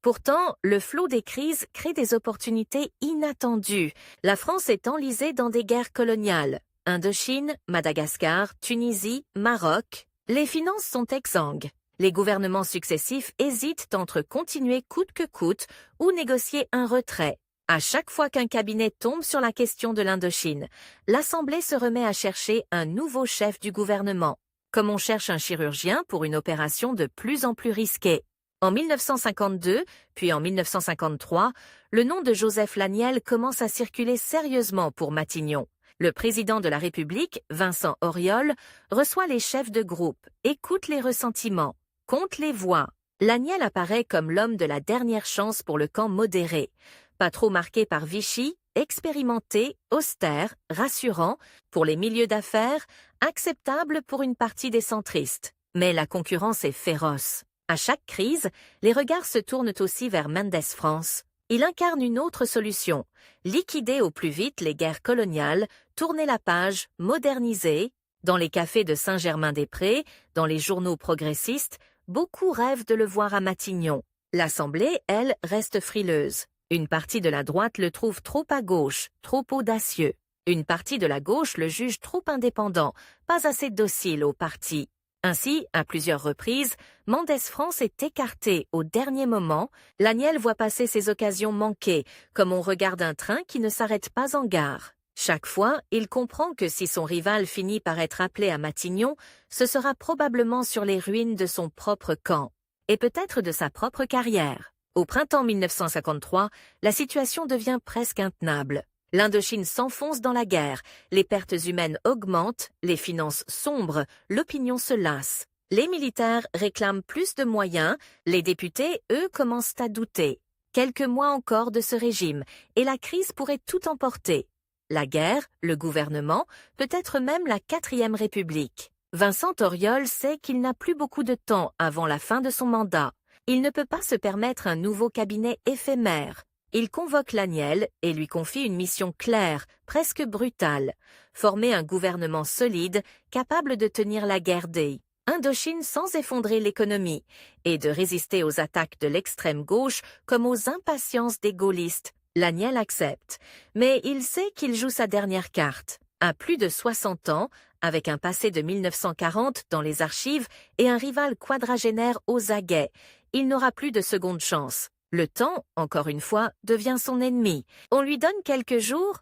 Pourtant, le flot des crises crée des opportunités inattendues. La France est enlisée dans des guerres coloniales. Indochine, Madagascar, Tunisie, Maroc. Les finances sont exsangues. Les gouvernements successifs hésitent entre continuer coûte que coûte ou négocier un retrait. À chaque fois qu'un cabinet tombe sur la question de l'Indochine, l'Assemblée se remet à chercher un nouveau chef du gouvernement, comme on cherche un chirurgien pour une opération de plus en plus risquée. En 1952, puis en 1953, le nom de Joseph Laniel commence à circuler sérieusement pour Matignon. Le président de la République, Vincent Auriol, reçoit les chefs de groupe, écoute les ressentiments, compte les voix. Laniel apparaît comme l'homme de la dernière chance pour le camp modéré, pas trop marqué par Vichy, expérimenté, austère, rassurant pour les milieux d'affaires, acceptable pour une partie des centristes. Mais la concurrence est féroce. À chaque crise, les regards se tournent aussi vers Mendès France. Il incarne une autre solution, liquider au plus vite les guerres coloniales, tourner la page, moderniser. Dans les cafés de Saint-Germain-des-Prés, dans les journaux progressistes, beaucoup rêvent de le voir à Matignon. L'Assemblée, elle, reste frileuse. Une partie de la droite le trouve trop à gauche, trop audacieux. Une partie de la gauche le juge trop indépendant, pas assez docile au parti. Ainsi, à plusieurs reprises, Mendès France est écarté au dernier moment. Laniel voit passer ses occasions manquées, comme on regarde un train qui ne s'arrête pas en gare. Chaque fois, il comprend que si son rival finit par être appelé à Matignon, ce sera probablement sur les ruines de son propre camp, et peut-être de sa propre carrière. Au printemps 1953, la situation devient presque intenable. L'Indochine s'enfonce dans la guerre, les pertes humaines augmentent, les finances sombrent, l'opinion se lasse. Les militaires réclament plus de moyens, les députés, eux, commencent à douter. Quelques mois encore de ce régime, et la crise pourrait tout emporter. La guerre, le gouvernement, peut-être même la 4e République. Vincent Auriol sait qu'il n'a plus beaucoup de temps avant la fin de son mandat. Il ne peut pas se permettre un nouveau cabinet éphémère. Il convoque Laniel et lui confie une mission claire, presque brutale: former un gouvernement solide, capable de tenir la guerre des Indochine sans effondrer l'économie, et de résister aux attaques de l'extrême gauche comme aux impatiences des gaullistes. Laniel accepte, mais il sait qu'il joue sa dernière carte. À plus de 60 ans, avec un passé de 1940 dans les archives et un rival quadragénaire aux aguets, il n'aura plus de seconde chance. Le temps, encore une fois, devient son ennemi. On lui donne quelques jours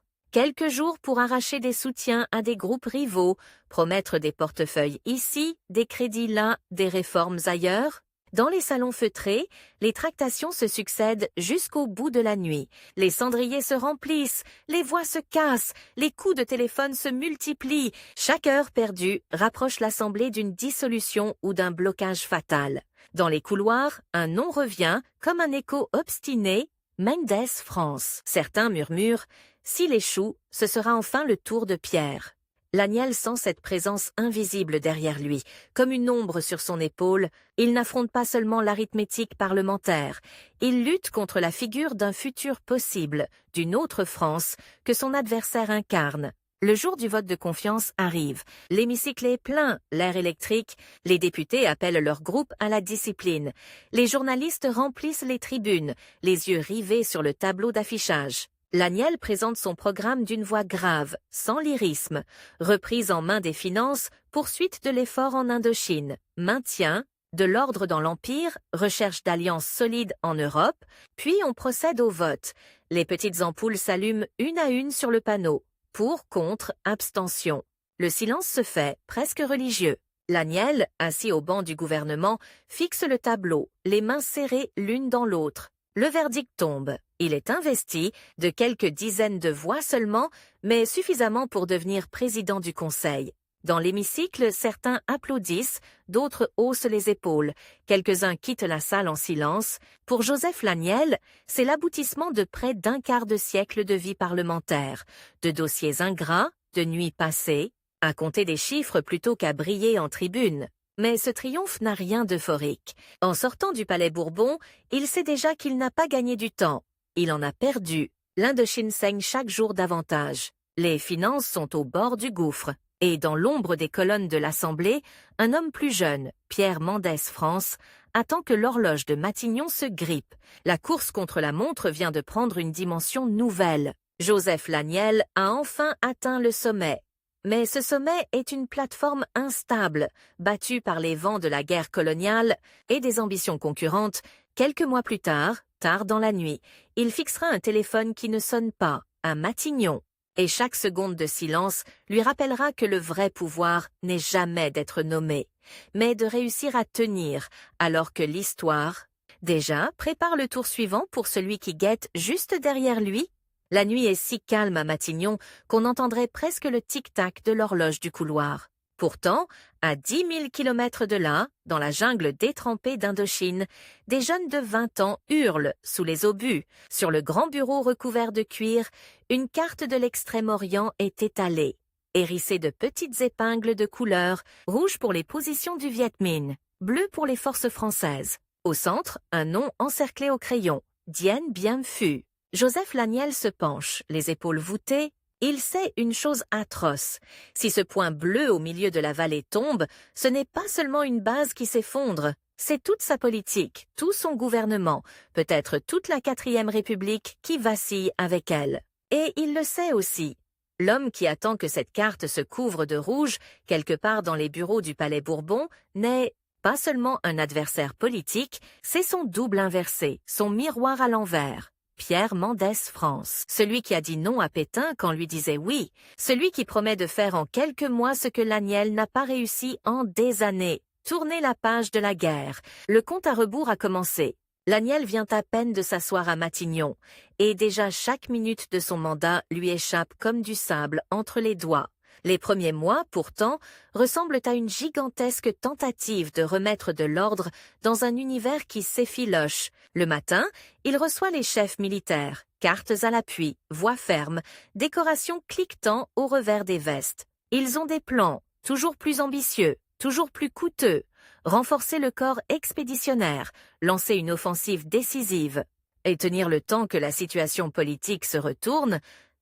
pour arracher des soutiens à des groupes rivaux, promettre des portefeuilles ici, des crédits là, des réformes ailleurs. Dans les salons feutrés, les tractations se succèdent jusqu'au bout de la nuit. Les cendriers se remplissent, les voix se cassent, les coups de téléphone se multiplient. Chaque heure perdue rapproche l'Assemblée d'une dissolution ou d'un blocage fatal. Dans les couloirs, un nom revient, comme un écho obstiné: Mendes France. Certains murmurent: s'il échoue, ce sera enfin le tour de Pierre. Laniel sent cette présence invisible derrière lui, comme une ombre sur son épaule. Il n'affronte pas seulement l'arithmétique parlementaire, il lutte contre la figure d'un futur possible, d'une autre France, que son adversaire incarne. Le jour du vote de confiance arrive. L'hémicycle est plein, l'air électrique, les députés appellent leur groupe à la discipline. Les journalistes remplissent les tribunes, les yeux rivés sur le tableau d'affichage. Laniel présente son programme d'une voix grave, sans lyrisme: reprise en main des finances, poursuite de l'effort en Indochine, maintien de l'ordre dans l'Empire, recherche d'alliances solides en Europe, puis on procède au vote. Les petites ampoules s'allument une à une sur le panneau. Pour, contre, abstention. Le silence se fait, presque religieux. Laniel, assis au banc du gouvernement, fixe le tableau, les mains serrées l'une dans l'autre. Le verdict tombe. Il est investi, de quelques dizaines de voix seulement, mais suffisamment pour devenir président du Conseil. Dans l'hémicycle, certains applaudissent, d'autres haussent les épaules. Quelques-uns quittent la salle en silence. Pour Joseph Laniel, c'est l'aboutissement de près d'un quart de siècle de vie parlementaire, de dossiers ingrats, de nuits passées, à compter des chiffres plutôt qu'à briller en tribune. Mais ce triomphe n'a rien d'euphorique. En sortant du palais Bourbon, il sait déjà qu'il n'a pas gagné du temps. Il en a perdu. L'Indochine saigne chaque jour davantage. Les finances sont au bord du gouffre. Et dans l'ombre des colonnes de l'Assemblée, un homme plus jeune, Pierre Mendès France, attend que l'horloge de Matignon se grippe. La course contre la montre vient de prendre une dimension nouvelle. Joseph Laniel a enfin atteint le sommet. Mais ce sommet est une plateforme instable, battue par les vents de la guerre coloniale et des ambitions concurrentes. Quelques mois plus tard, tard dans la nuit, il fixera un téléphone qui ne sonne pas, à Matignon. Et chaque seconde de silence lui rappellera que le vrai pouvoir n'est jamais d'être nommé, mais de réussir à tenir, alors que l'histoire, déjà, prépare le tour suivant pour celui qui guette juste derrière lui. La nuit est si calme à Matignon qu'on entendrait presque le tic-tac de l'horloge du couloir. Pourtant, à 10 000 kilomètres de là, dans la jungle détrempée d'Indochine, des jeunes de 20 ans hurlent sous les obus. Sur le grand bureau recouvert de cuir, une carte de l'Extrême-Orient est étalée, hérissée de petites épingles de couleur, rouge pour les positions du Viet Minh, bleu pour les forces françaises. Au centre, un nom encerclé au crayon: Dien Bien Phu. Joseph Laniel se penche, les épaules voûtées. Il sait une chose atroce. Si ce point bleu au milieu de la vallée tombe, ce n'est pas seulement une base qui s'effondre, c'est toute sa politique, tout son gouvernement, peut-être toute la 4e République qui vacille avec elle. Et il le sait aussi. L'homme qui attend que cette carte se couvre de rouge, quelque part dans les bureaux du Palais Bourbon, n'est pas seulement un adversaire politique, c'est son double inversé, son miroir à l'envers. Pierre Mendès France, celui qui a dit non à Pétain quand lui disait oui, celui qui promet de faire en quelques mois ce que Laniel n'a pas réussi en des années, tourner la page de la guerre. Le compte à rebours a commencé. Laniel vient à peine de s'asseoir à Matignon, et déjà chaque minute de son mandat lui échappe comme du sable entre les doigts. Les premiers mois, pourtant, ressemblent à une gigantesque tentative de remettre de l'ordre dans un univers qui s'effiloche. Le matin, il reçoit les chefs militaires, cartes à l'appui, voix ferme, décorations cliquetant au revers des vestes. Ils ont des plans, toujours plus ambitieux, toujours plus coûteux. Renforcer le corps expéditionnaire, lancer une offensive décisive. Et tenir le temps que la situation politique se retourne,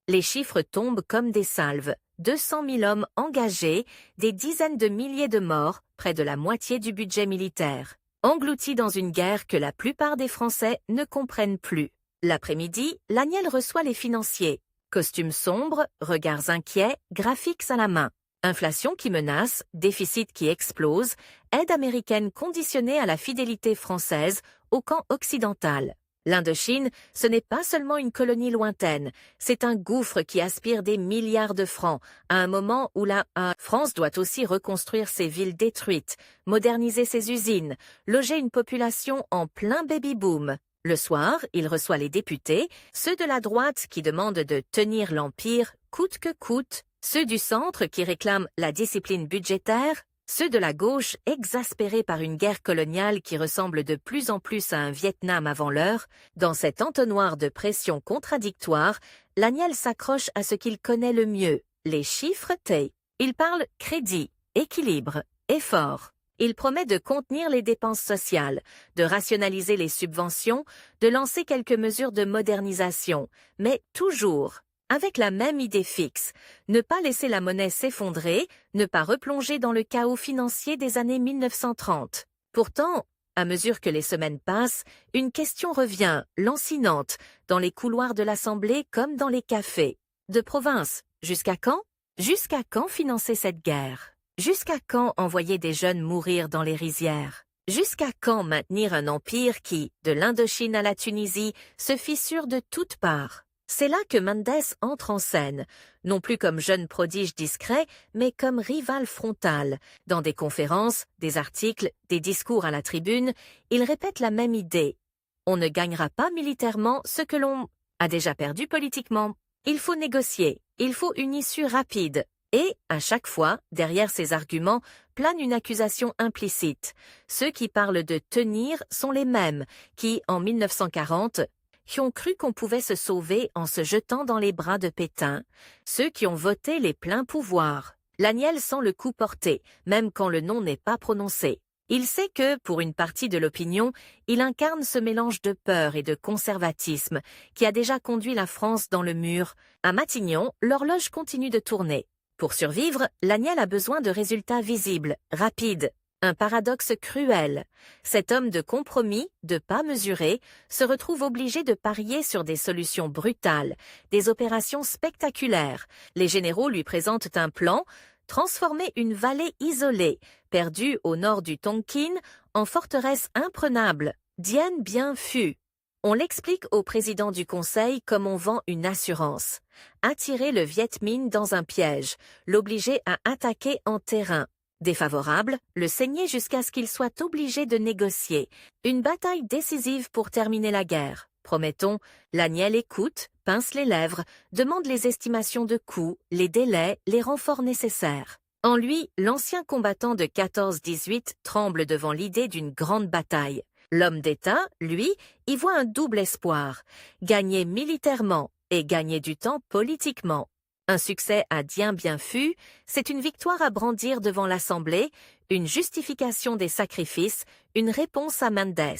les chiffres tombent comme des salves. 200 000 hommes engagés, des dizaines de milliers de morts, près de la moitié du budget militaire. Engloutis dans une guerre que la plupart des Français ne comprennent plus. L'après-midi, Laniel reçoit les financiers. Costumes sombres, regards inquiets, graphiques à la main. Inflation qui menace, déficit qui explose, aide américaine conditionnée à la fidélité française au camp occidental. L'Indochine, ce n'est pas seulement une colonie lointaine, c'est un gouffre qui aspire des milliards de francs, à un moment où la France doit aussi reconstruire ses villes détruites, moderniser ses usines, loger une population en plein baby-boom. Le soir, il reçoit les députés, ceux de la droite qui demandent de tenir l'Empire coûte que coûte, ceux du centre qui réclament la discipline budgétaire, ceux de la gauche exaspérés par une guerre coloniale qui ressemble de plus en plus à un Vietnam avant l'heure. Dans cet entonnoir de pression contradictoire, Laniel s'accroche à ce qu'il connaît le mieux, les chiffres T. Il parle crédit, équilibre, effort. Il promet de contenir les dépenses sociales, de rationaliser les subventions, de lancer quelques mesures de modernisation, mais toujours avec la même idée fixe, ne pas laisser la monnaie s'effondrer, ne pas replonger dans le chaos financier des années 1930. Pourtant, à mesure que les semaines passent, une question revient, lancinante, dans les couloirs de l'Assemblée comme dans les cafés. De province, jusqu'à quand? Jusqu'à quand financer cette guerre? Jusqu'à quand envoyer des jeunes mourir dans les rizières? Jusqu'à quand maintenir un empire qui, de l'Indochine à la Tunisie, se fissure de toutes parts? C'est là que Mendes entre en scène, non plus comme jeune prodige discret, mais comme rival frontal. Dans des conférences, des articles, des discours à la tribune, il répète la même idée. On ne gagnera pas militairement ce que l'on a déjà perdu politiquement. Il faut négocier, il faut une issue rapide. Et, à chaque fois, derrière ces arguments, plane une accusation implicite. Ceux qui parlent de tenir sont les mêmes qui, en 1940, qui ont cru qu'on pouvait se sauver en se jetant dans les bras de Pétain, ceux qui ont voté les pleins pouvoirs. Laniel sent le coup porté, même quand le nom n'est pas prononcé. Il sait que, pour une partie de l'opinion, il incarne ce mélange de peur et de conservatisme qui a déjà conduit la France dans le mur. À Matignon, l'horloge continue de tourner. Pour survivre, Laniel a besoin de résultats visibles, rapides. Un paradoxe cruel. Cet homme de compromis, de pas mesuré, se retrouve obligé de parier sur des solutions brutales, des opérations spectaculaires. Les généraux lui présentent un plan, transformer une vallée isolée, perdue au nord du Tonkin, en forteresse imprenable. Dien Bien Phu. On l'explique au président du conseil comme on vend une assurance. Attirer le Viet Minh dans un piège, l'obliger à attaquer en terrain. Défavorable, le saigner jusqu'à ce qu'il soit obligé de négocier. Une bataille décisive pour terminer la guerre. Promettons, Laniel écoute, pince les lèvres, demande les estimations de coûts, les délais, les renforts nécessaires. En lui, l'ancien combattant de 14-18 tremble devant l'idée d'une grande bataille. L'homme d'État, lui, y voit un double espoir, gagner militairement et gagner du temps politiquement. Un succès à Dien Bien Phu, c'est une victoire à brandir devant l'Assemblée, une justification des sacrifices, une réponse à Mendes.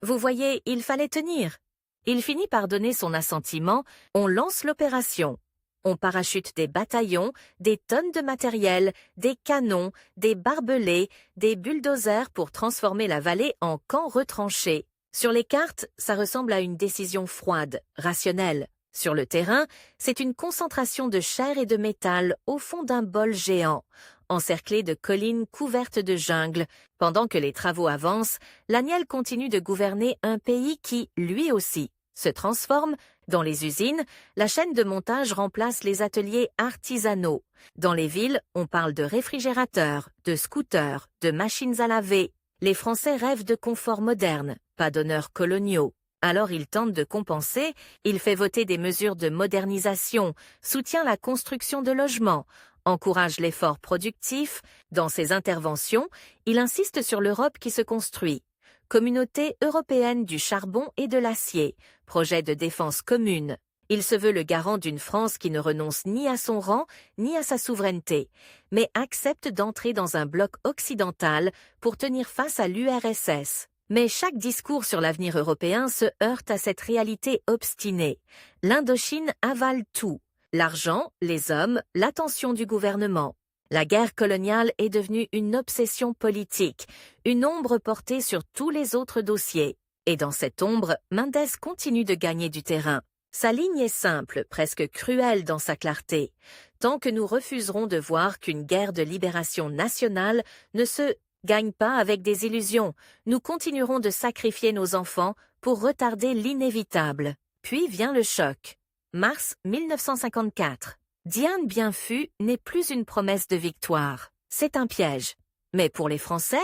Vous voyez, il fallait tenir. Il finit par donner son assentiment, on lance l'opération. On parachute des bataillons, des tonnes de matériel, des canons, des barbelés, des bulldozers pour transformer la vallée en camp retranché. Sur les cartes, ça ressemble à une décision froide, rationnelle. Sur le terrain, c'est une concentration de chair et de métal au fond d'un bol géant, encerclé de collines couvertes de jungle. Pendant que les travaux avancent, Laniel continue de gouverner un pays qui, lui aussi, se transforme. Dans les usines, la chaîne de montage remplace les ateliers artisanaux. Dans les villes, on parle de réfrigérateurs, de scooters, de machines à laver. Les Français rêvent de confort moderne, pas d'honneurs coloniaux. Alors il tente de compenser, il fait voter des mesures de modernisation, soutient la construction de logements, encourage l'effort productif. Dans ses interventions, il insiste sur l'Europe qui se construit. Communauté européenne du charbon et de l'acier, projet de défense commune. Il se veut le garant d'une France qui ne renonce ni à son rang, ni à sa souveraineté, mais accepte d'entrer dans un bloc occidental pour tenir face à l'URSS. Mais chaque discours sur l'avenir européen se heurte à cette réalité obstinée. L'Indochine avale tout. L'argent, les hommes, l'attention du gouvernement. La guerre coloniale est devenue une obsession politique, une ombre portée sur tous les autres dossiers. Et dans cette ombre, Mendes continue de gagner du terrain. Sa ligne est simple, presque cruelle dans sa clarté. Tant que nous refuserons de voir qu'une guerre de libération nationale ne se gagne pas avec des illusions, nous continuerons de sacrifier nos enfants pour retarder l'inévitable. Puis vient le choc. Mars 1954. Dien Bien Phu n'est plus une promesse de victoire. C'est un piège. Mais pour les Français,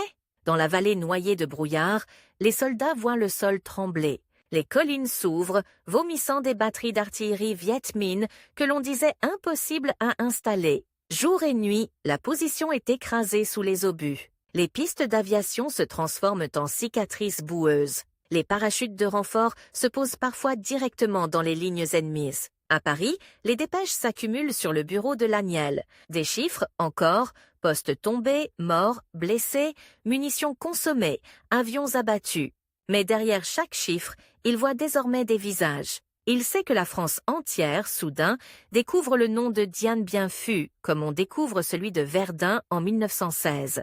dans la vallée noyée de brouillard, les soldats voient le sol trembler. Les collines s'ouvrent, vomissant des batteries d'artillerie Viet Minh que l'on disait impossible à installer. Jour et nuit, la position est écrasée sous les obus. Les pistes d'aviation se transforment en cicatrices boueuses. Les parachutes de renfort se posent parfois directement dans les lignes ennemies. À Paris, les dépêches s'accumulent sur le bureau de Laniel. Des chiffres, encore, postes tombés, morts, blessés, munitions consommées, avions abattus. Mais derrière chaque chiffre, il voit désormais des visages. Il sait que la France entière, soudain, découvre le nom de Dien Bien Phu, comme on découvre celui de Verdun en 1916.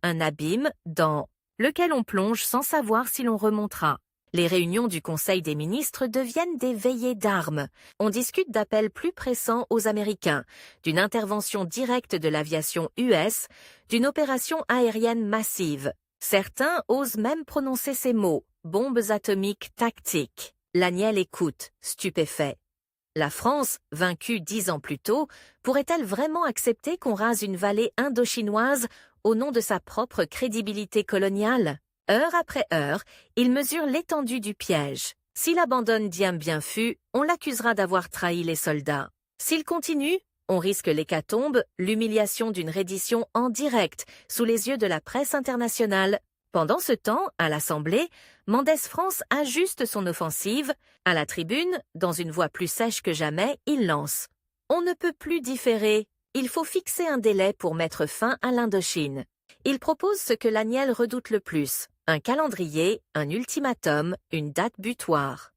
Un abîme dans lequel on plonge sans savoir si l'on remontera. Les réunions du Conseil des ministres deviennent des veillées d'armes. On discute d'appels plus pressants aux Américains, d'une intervention directe de l'aviation US, d'une opération aérienne massive. Certains osent même prononcer ces mots, bombes atomiques tactiques. Laniel écoute, stupéfait. La France, vaincue 10 ans plus tôt, pourrait-elle vraiment accepter qu'on rase une vallée indochinoise au nom de sa propre crédibilité coloniale? Heure après heure, il mesure l'étendue du piège. S'il abandonne Dien Bien Phu, on l'accusera d'avoir trahi les soldats. S'il continue, on risque l'hécatombe, l'humiliation d'une reddition en direct, sous les yeux de la presse internationale. Pendant ce temps, à l'Assemblée, Mendes France ajuste son offensive. À la tribune, dans une voix plus sèche que jamais, il lance « On ne peut plus différer, il faut fixer un délai pour mettre fin à l'Indochine ». Il propose ce que Laniel redoute le plus, un calendrier, un ultimatum, une date butoir.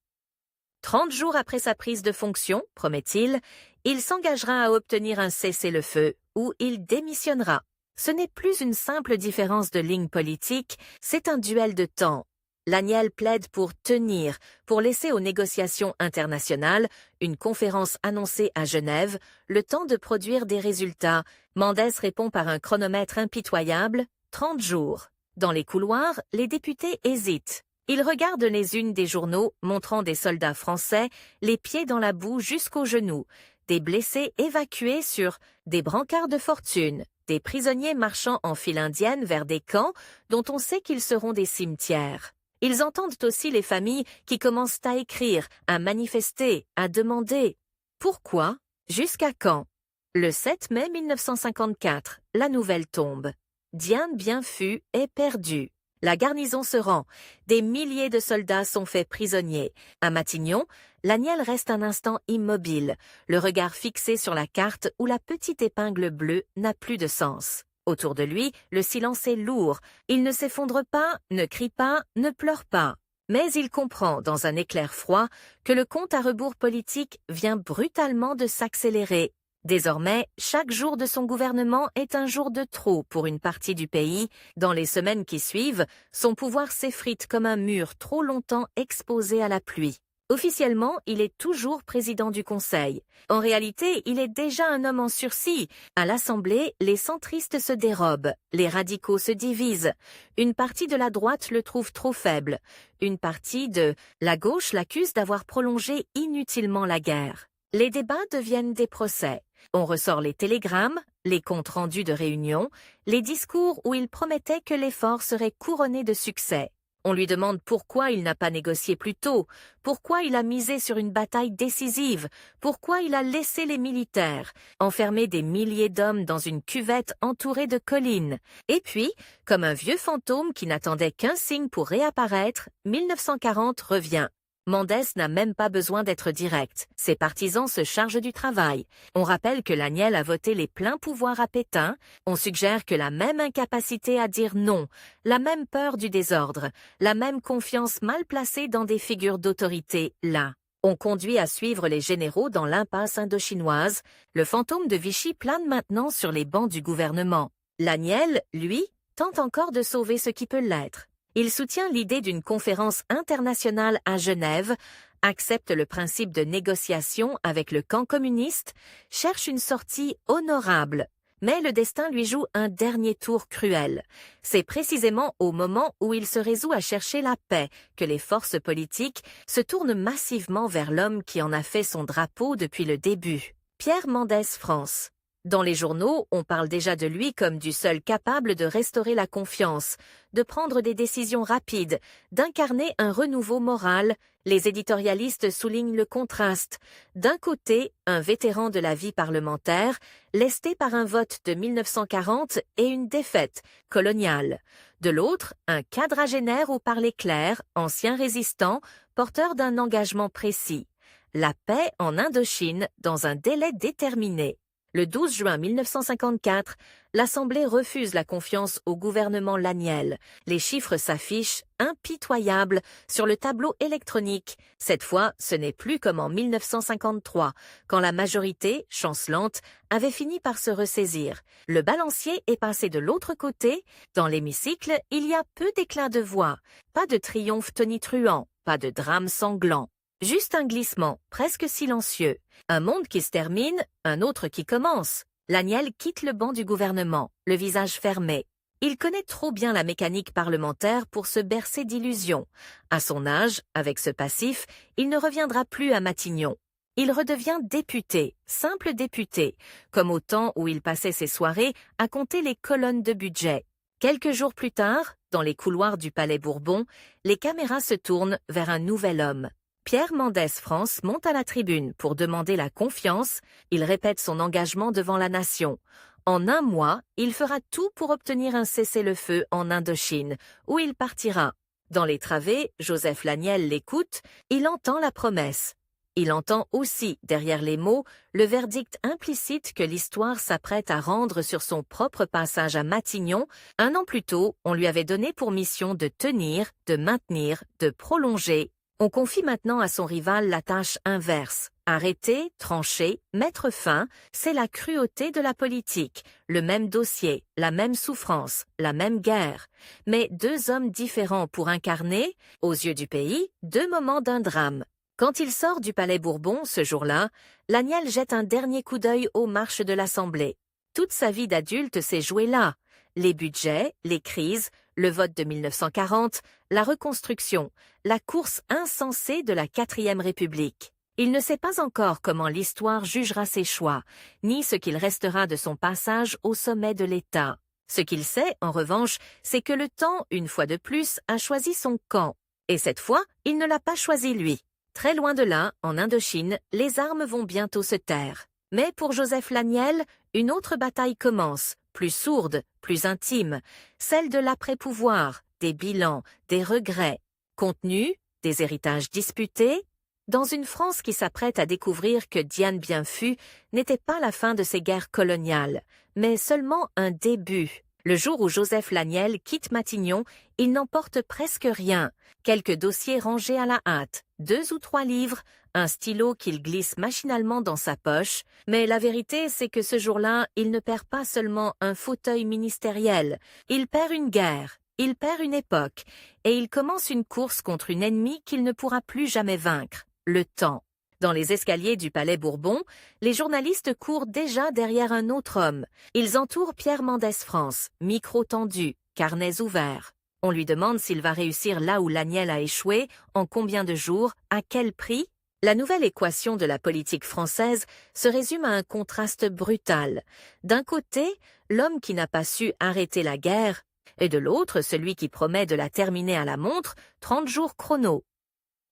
30 jours après sa prise de fonction, promet-il, il s'engagera à obtenir un cessez-le-feu ou il démissionnera. Ce n'est plus une simple différence de ligne politique, c'est un duel de temps. Laniel plaide pour tenir, pour laisser aux négociations internationales, une conférence annoncée à Genève, le temps de produire des résultats. Mendes répond par un chronomètre impitoyable, 30 jours. Dans les couloirs, les députés hésitent. Ils regardent les unes des journaux montrant des soldats français, les pieds dans la boue jusqu'aux genoux, des blessés évacués sur des brancards de fortune, des prisonniers marchant en file indienne vers des camps dont on sait qu'ils seront des cimetières. Ils entendent aussi les familles qui commencent à écrire, à manifester, à demander. Pourquoi? Jusqu'à quand? Le 7 mai 1954, la nouvelle tombe. Dien Bien Phu est perdu. La garnison se rend. Des milliers de soldats sont faits prisonniers. À Matignon, Laniel reste un instant immobile, le regard fixé sur la carte où la petite épingle bleue n'a plus de sens. Autour de lui, le silence est lourd. Il ne s'effondre pas, ne crie pas, ne pleure pas. Mais il comprend, dans un éclair froid, que le compte à rebours politique vient brutalement de s'accélérer. Désormais, chaque jour de son gouvernement est un jour de trop pour une partie du pays. Dans les semaines qui suivent, son pouvoir s'effrite comme un mur trop longtemps exposé à la pluie. Officiellement, il est toujours président du Conseil. En réalité, il est déjà un homme en sursis. À l'Assemblée, les centristes se dérobent, les radicaux se divisent. Une partie de la droite le trouve trop faible. Une partie de la gauche l'accuse d'avoir prolongé inutilement la guerre. Les débats deviennent des procès. On ressort les télégrammes, les comptes rendus de réunions, les discours où il promettait que l'effort serait couronné de succès. On lui demande pourquoi il n'a pas négocié plus tôt, pourquoi il a misé sur une bataille décisive, pourquoi il a laissé les militaires enfermer des milliers d'hommes dans une cuvette entourée de collines. Et puis, comme un vieux fantôme qui n'attendait qu'un signe pour réapparaître, 1940 revient. Mendès n'a même pas besoin d'être direct. Ses partisans se chargent du travail. On rappelle que Laniel a voté les pleins pouvoirs à Pétain. On suggère que la même incapacité à dire non, la même peur du désordre, la même confiance mal placée dans des figures d'autorité, là, ont conduit à suivre les généraux dans l'impasse indochinoise. Le fantôme de Vichy plane maintenant sur les bancs du gouvernement. Laniel, lui, tente encore de sauver ce qui peut l'être. Il soutient l'idée d'une conférence internationale à Genève, accepte le principe de négociation avec le camp communiste, cherche une sortie honorable. Mais le destin lui joue un dernier tour cruel. C'est précisément au moment où il se résout à chercher la paix que les forces politiques se tournent massivement vers l'homme qui en a fait son drapeau depuis le début. Pierre Mendès France. Dans les journaux, on parle déjà de lui comme du seul capable de restaurer la confiance, de prendre des décisions rapides, d'incarner un renouveau moral. Les éditorialistes soulignent le contraste. D'un côté, un vétéran de la vie parlementaire, lesté par un vote de 1940 et une défaite coloniale. De l'autre, un quadragénaire au parler clair, ancien résistant, porteur d'un engagement précis. La paix en Indochine dans un délai déterminé. Le 12 juin 1954, l'Assemblée refuse la confiance au gouvernement Laniel. Les chiffres s'affichent impitoyables sur le tableau électronique. Cette fois, ce n'est plus comme en 1953, quand la majorité, chancelante, avait fini par se ressaisir. Le balancier est passé de l'autre côté. Dans l'hémicycle, il y a peu d'éclats de voix, pas de triomphe tonitruant, pas de drame sanglant. Juste un glissement, presque silencieux. Un monde qui se termine, un autre qui commence. Laniel quitte le banc du gouvernement, le visage fermé. Il connaît trop bien la mécanique parlementaire pour se bercer d'illusions. À son âge, avec ce passif, il ne reviendra plus à Matignon. Il redevient député, simple député, comme au temps où il passait ses soirées à compter les colonnes de budget. Quelques jours plus tard, dans les couloirs du Palais Bourbon, les caméras se tournent vers un nouvel homme. Pierre Mendès France monte à la tribune pour demander la confiance. Il répète son engagement devant la nation. En un mois, il fera tout pour obtenir un cessez-le-feu en Indochine, où il partira. Dans les travées, Joseph Laniel l'écoute, il entend la promesse. Il entend aussi, derrière les mots, le verdict implicite que l'histoire s'apprête à rendre sur son propre passage à Matignon. Un an plus tôt, on lui avait donné pour mission de tenir, de maintenir, de prolonger. On confie maintenant à son rival la tâche inverse. Arrêter, trancher, mettre fin, c'est la cruauté de la politique. Le même dossier, la même souffrance, la même guerre. Mais deux hommes différents pour incarner, aux yeux du pays, deux moments d'un drame. Quand il sort du Palais Bourbon, ce jour-là, Laniel jette un dernier coup d'œil aux marches de l'Assemblée. Toute sa vie d'adulte s'est jouée là. Les budgets, les crises, le vote de 1940, la reconstruction, la course insensée de la 4e République. Il ne sait pas encore comment l'histoire jugera ses choix, ni ce qu'il restera de son passage au sommet de l'État. Ce qu'il sait, en revanche, c'est que le temps, une fois de plus, a choisi son camp. Et cette fois, il ne l'a pas choisi lui. Très loin de là, en Indochine, les armes vont bientôt se taire. Mais pour Joseph Laniel, une autre bataille commence, plus sourde, plus intime, celle de l'après-pouvoir, des bilans, des regrets. Contenu, des héritages disputés. Dans une France qui s'apprête à découvrir que Diane Bienfut n'était pas la fin de ses guerres coloniales, mais seulement un début. Le jour où Joseph Laniel quitte Matignon, il n'emporte presque rien. Quelques dossiers rangés à la hâte, 2 ou 3 livres, un stylo qu'il glisse machinalement dans sa poche. Mais la vérité, c'est que ce jour-là, il ne perd pas seulement un fauteuil ministériel. Il perd une guerre, il perd une époque, et il commence une course contre une ennemie qu'il ne pourra plus jamais vaincre, le temps. Dans les escaliers du Palais Bourbon, les journalistes courent déjà derrière un autre homme. Ils entourent Pierre Mendès France, micro tendu, carnets ouverts. On lui demande s'il va réussir là où Laniel a échoué, en combien de jours, à quel prix. La nouvelle équation de la politique française se résume à un contraste brutal. D'un côté, l'homme qui n'a pas su arrêter la guerre, et de l'autre, celui qui promet de la terminer à la montre, 30 jours chrono.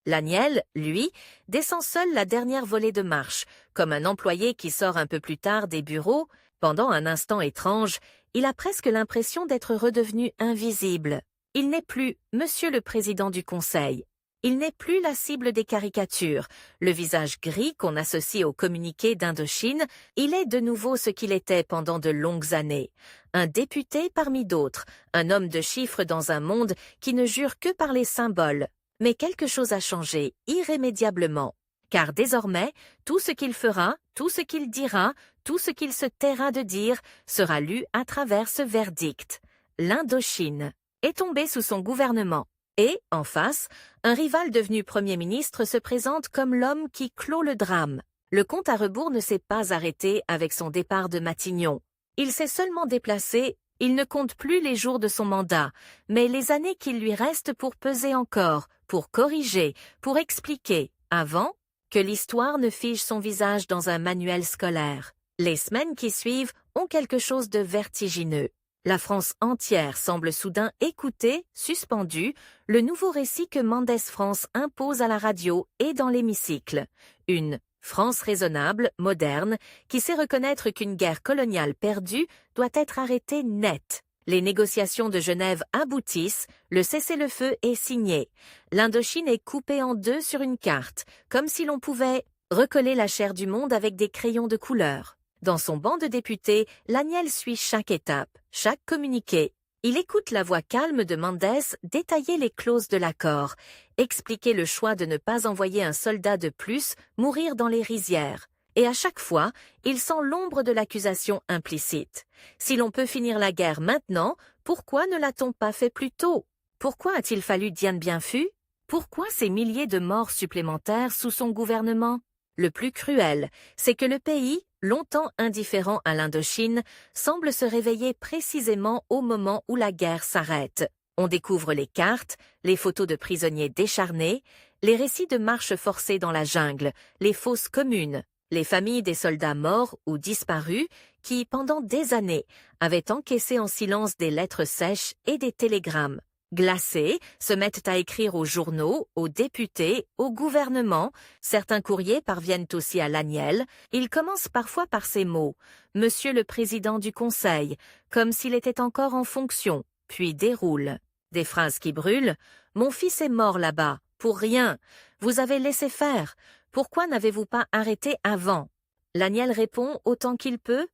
Laniel, lui, descend seul la dernière volée de marche, comme un employé qui sort un peu plus tard des bureaux. Pendant un instant étrange, il a presque l'impression d'être redevenu invisible. Il n'est plus Monsieur le Président du Conseil. Il n'est plus la cible des caricatures, le visage gris qu'on associe au communiqué d'Indochine, il est de nouveau ce qu'il était pendant de longues années. Un député parmi d'autres, un homme de chiffres dans un monde qui ne jure que par les symboles. Mais quelque chose a changé, irrémédiablement. Car désormais, tout ce qu'il fera, tout ce qu'il dira, tout ce qu'il se taira de dire, sera lu à travers ce verdict. L'Indochine est tombée sous son gouvernement. Et, en face, un rival devenu Premier ministre se présente comme l'homme qui clôt le drame. Le compte à rebours ne s'est pas arrêté avec son départ de Matignon. Il s'est seulement déplacé, il ne compte plus les jours de son mandat, mais les années qu'il lui reste pour peser encore, pour corriger, pour expliquer, avant que l'histoire ne fige son visage dans un manuel scolaire. Les semaines qui suivent ont quelque chose de vertigineux. La France entière semble soudain écouter, suspendue, le nouveau récit que Mendès France impose à la radio et dans l'hémicycle. Une France raisonnable, moderne, qui sait reconnaître qu'une guerre coloniale perdue doit être arrêtée net. Les négociations de Genève aboutissent, le cessez-le-feu est signé. L'Indochine est coupée en deux sur une carte, comme si l'on pouvait recoller la chair du monde avec des crayons de couleur. Dans son banc de députés, Laniel suit chaque étape, chaque communiqué. Il écoute la voix calme de Mendès détailler les clauses de l'accord, expliquer le choix de ne pas envoyer un soldat de plus mourir dans les rizières. Et à chaque fois, il sent l'ombre de l'accusation implicite. Si l'on peut finir la guerre maintenant, pourquoi ne l'a-t-on pas fait plus tôt? Pourquoi a-t-il fallu Diane Bienfus? Pourquoi ces milliers de morts supplémentaires sous son gouvernement? Le plus cruel, c'est que le pays, longtemps indifférent à l'Indochine, semble se réveiller précisément au moment où la guerre s'arrête. On découvre les cartes, les photos de prisonniers décharnés, les récits de marches forcées dans la jungle, les fosses communes, les familles des soldats morts ou disparus qui, pendant des années, avaient encaissé en silence des lettres sèches et des télégrammes. Glacés, se mettent à écrire aux journaux, aux députés, au gouvernement. Certains courriers parviennent aussi à Laniel. Ils commencent parfois par ces mots « Monsieur le Président du Conseil », comme s'il était encore en fonction, puis déroulent. Des phrases qui brûlent « Mon fils est mort là-bas, pour rien. Vous avez laissé faire. Pourquoi n'avez-vous pas arrêté avant ?» Laniel répond autant qu'il peut.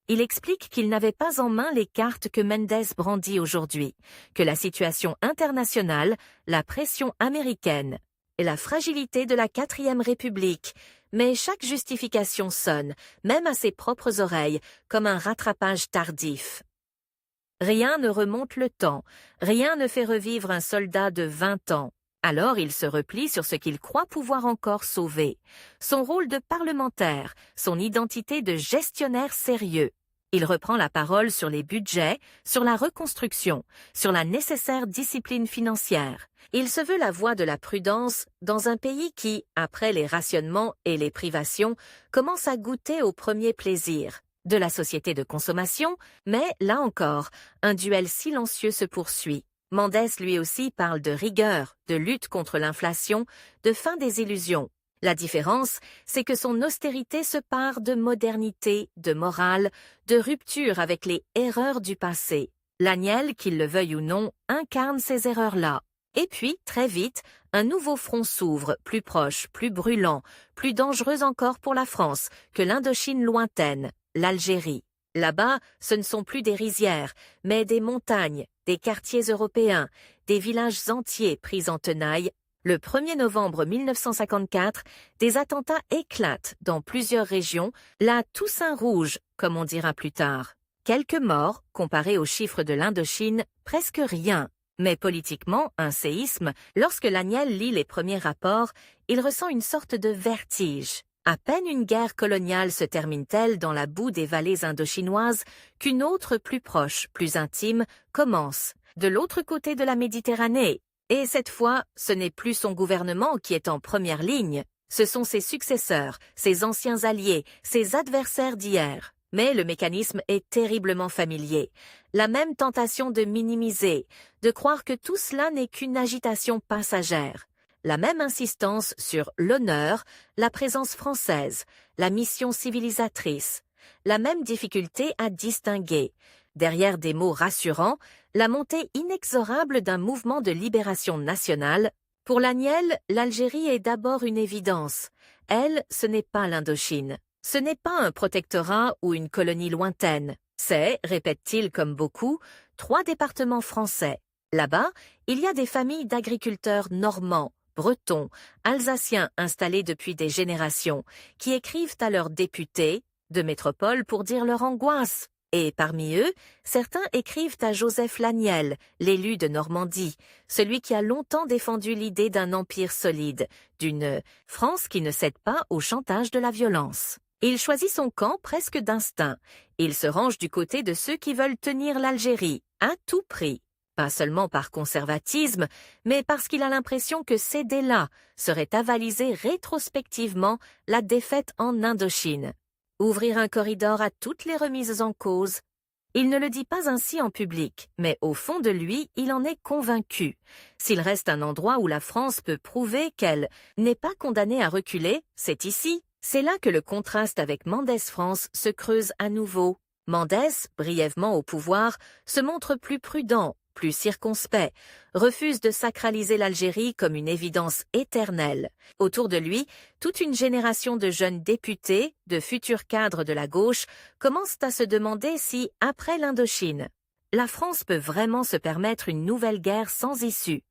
Il explique qu'il n'avait pas en main les cartes que Mendès brandit aujourd'hui, que la situation internationale, la pression américaine et la fragilité de la 4e République, mais chaque justification sonne, même à ses propres oreilles, comme un rattrapage tardif. Rien ne remonte le temps, rien ne fait revivre un soldat de 20 ans. Alors il se replie sur ce qu'il croit pouvoir encore sauver. Son rôle de parlementaire, son identité de gestionnaire sérieux. Il reprend la parole sur les budgets, sur la reconstruction, sur la nécessaire discipline financière. Il se veut la voix de la prudence dans un pays qui, après les rationnements et les privations, commence à goûter au premier plaisir de la société de consommation, mais, là encore, un duel silencieux se poursuit. Mendès lui aussi parle de rigueur, de lutte contre l'inflation, de fin des illusions. La différence, c'est que son austérité se pare de modernité, de morale, de rupture avec les erreurs du passé. Laniel, qu'il le veuille ou non, incarne ces erreurs-là. Et puis, très vite, un nouveau front s'ouvre, plus proche, plus brûlant, plus dangereux encore pour la France que l'Indochine lointaine, l'Algérie. Là-bas, ce ne sont plus des rizières, mais des montagnes, des quartiers européens, des villages entiers pris en tenaille. Le 1er novembre 1954, des attentats éclatent dans plusieurs régions, la Toussaint rouge, comme on dira plus tard. Quelques morts, comparés aux chiffres de l'Indochine, presque rien. Mais politiquement, un séisme, lorsque Laniel lit les premiers rapports, il ressent une sorte de vertige. À peine une guerre coloniale se termine-t-elle dans la boue des vallées indochinoises qu'une autre plus proche, plus intime, commence, de l'autre côté de la Méditerranée. Et cette fois, ce n'est plus son gouvernement qui est en première ligne, ce sont ses successeurs, ses anciens alliés, ses adversaires d'hier. Mais le mécanisme est terriblement familier. La même tentation de minimiser, de croire que tout cela n'est qu'une agitation passagère. La même insistance sur l'honneur, la présence française, la mission civilisatrice. La même difficulté à distinguer, derrière des mots rassurants, la montée inexorable d'un mouvement de libération nationale, Pour Laniel, l'Algérie est d'abord une évidence. Elle, ce n'est pas l'Indochine. Ce n'est pas un protectorat ou une colonie lointaine. C'est, répète-t-il comme beaucoup, 3 départements français. Là-bas, il y a des familles d'agriculteurs normands, bretons, alsaciens installés depuis des générations, qui écrivent à leurs députés de métropole pour dire leur angoisse. Et parmi eux, certains écrivent à Joseph Laniel, l'élu de Normandie, celui qui a longtemps défendu l'idée d'un empire solide, d'une France qui ne cède pas au chantage de la violence. Il choisit son camp presque d'instinct. Il se range du côté de ceux qui veulent tenir l'Algérie, à tout prix. Pas seulement par conservatisme, mais parce qu'il a l'impression que céder là serait avaliser rétrospectivement la défaite en Indochine. Ouvrir un corridor à toutes les remises en cause. Il ne le dit pas ainsi en public, mais au fond de lui, il en est convaincu. S'il reste un endroit où la France peut prouver qu'elle n'est pas condamnée à reculer, c'est ici. C'est là que le contraste avec Mendès France se creuse à nouveau. Mendès, brièvement au pouvoir, se montre plus prudent, plus circonspect, refuse de sacraliser l'Algérie comme une évidence éternelle. Autour de lui, toute une génération de jeunes députés, de futurs cadres de la gauche, commencent à se demander si, après l'Indochine, la France peut vraiment se permettre une nouvelle guerre sans issue.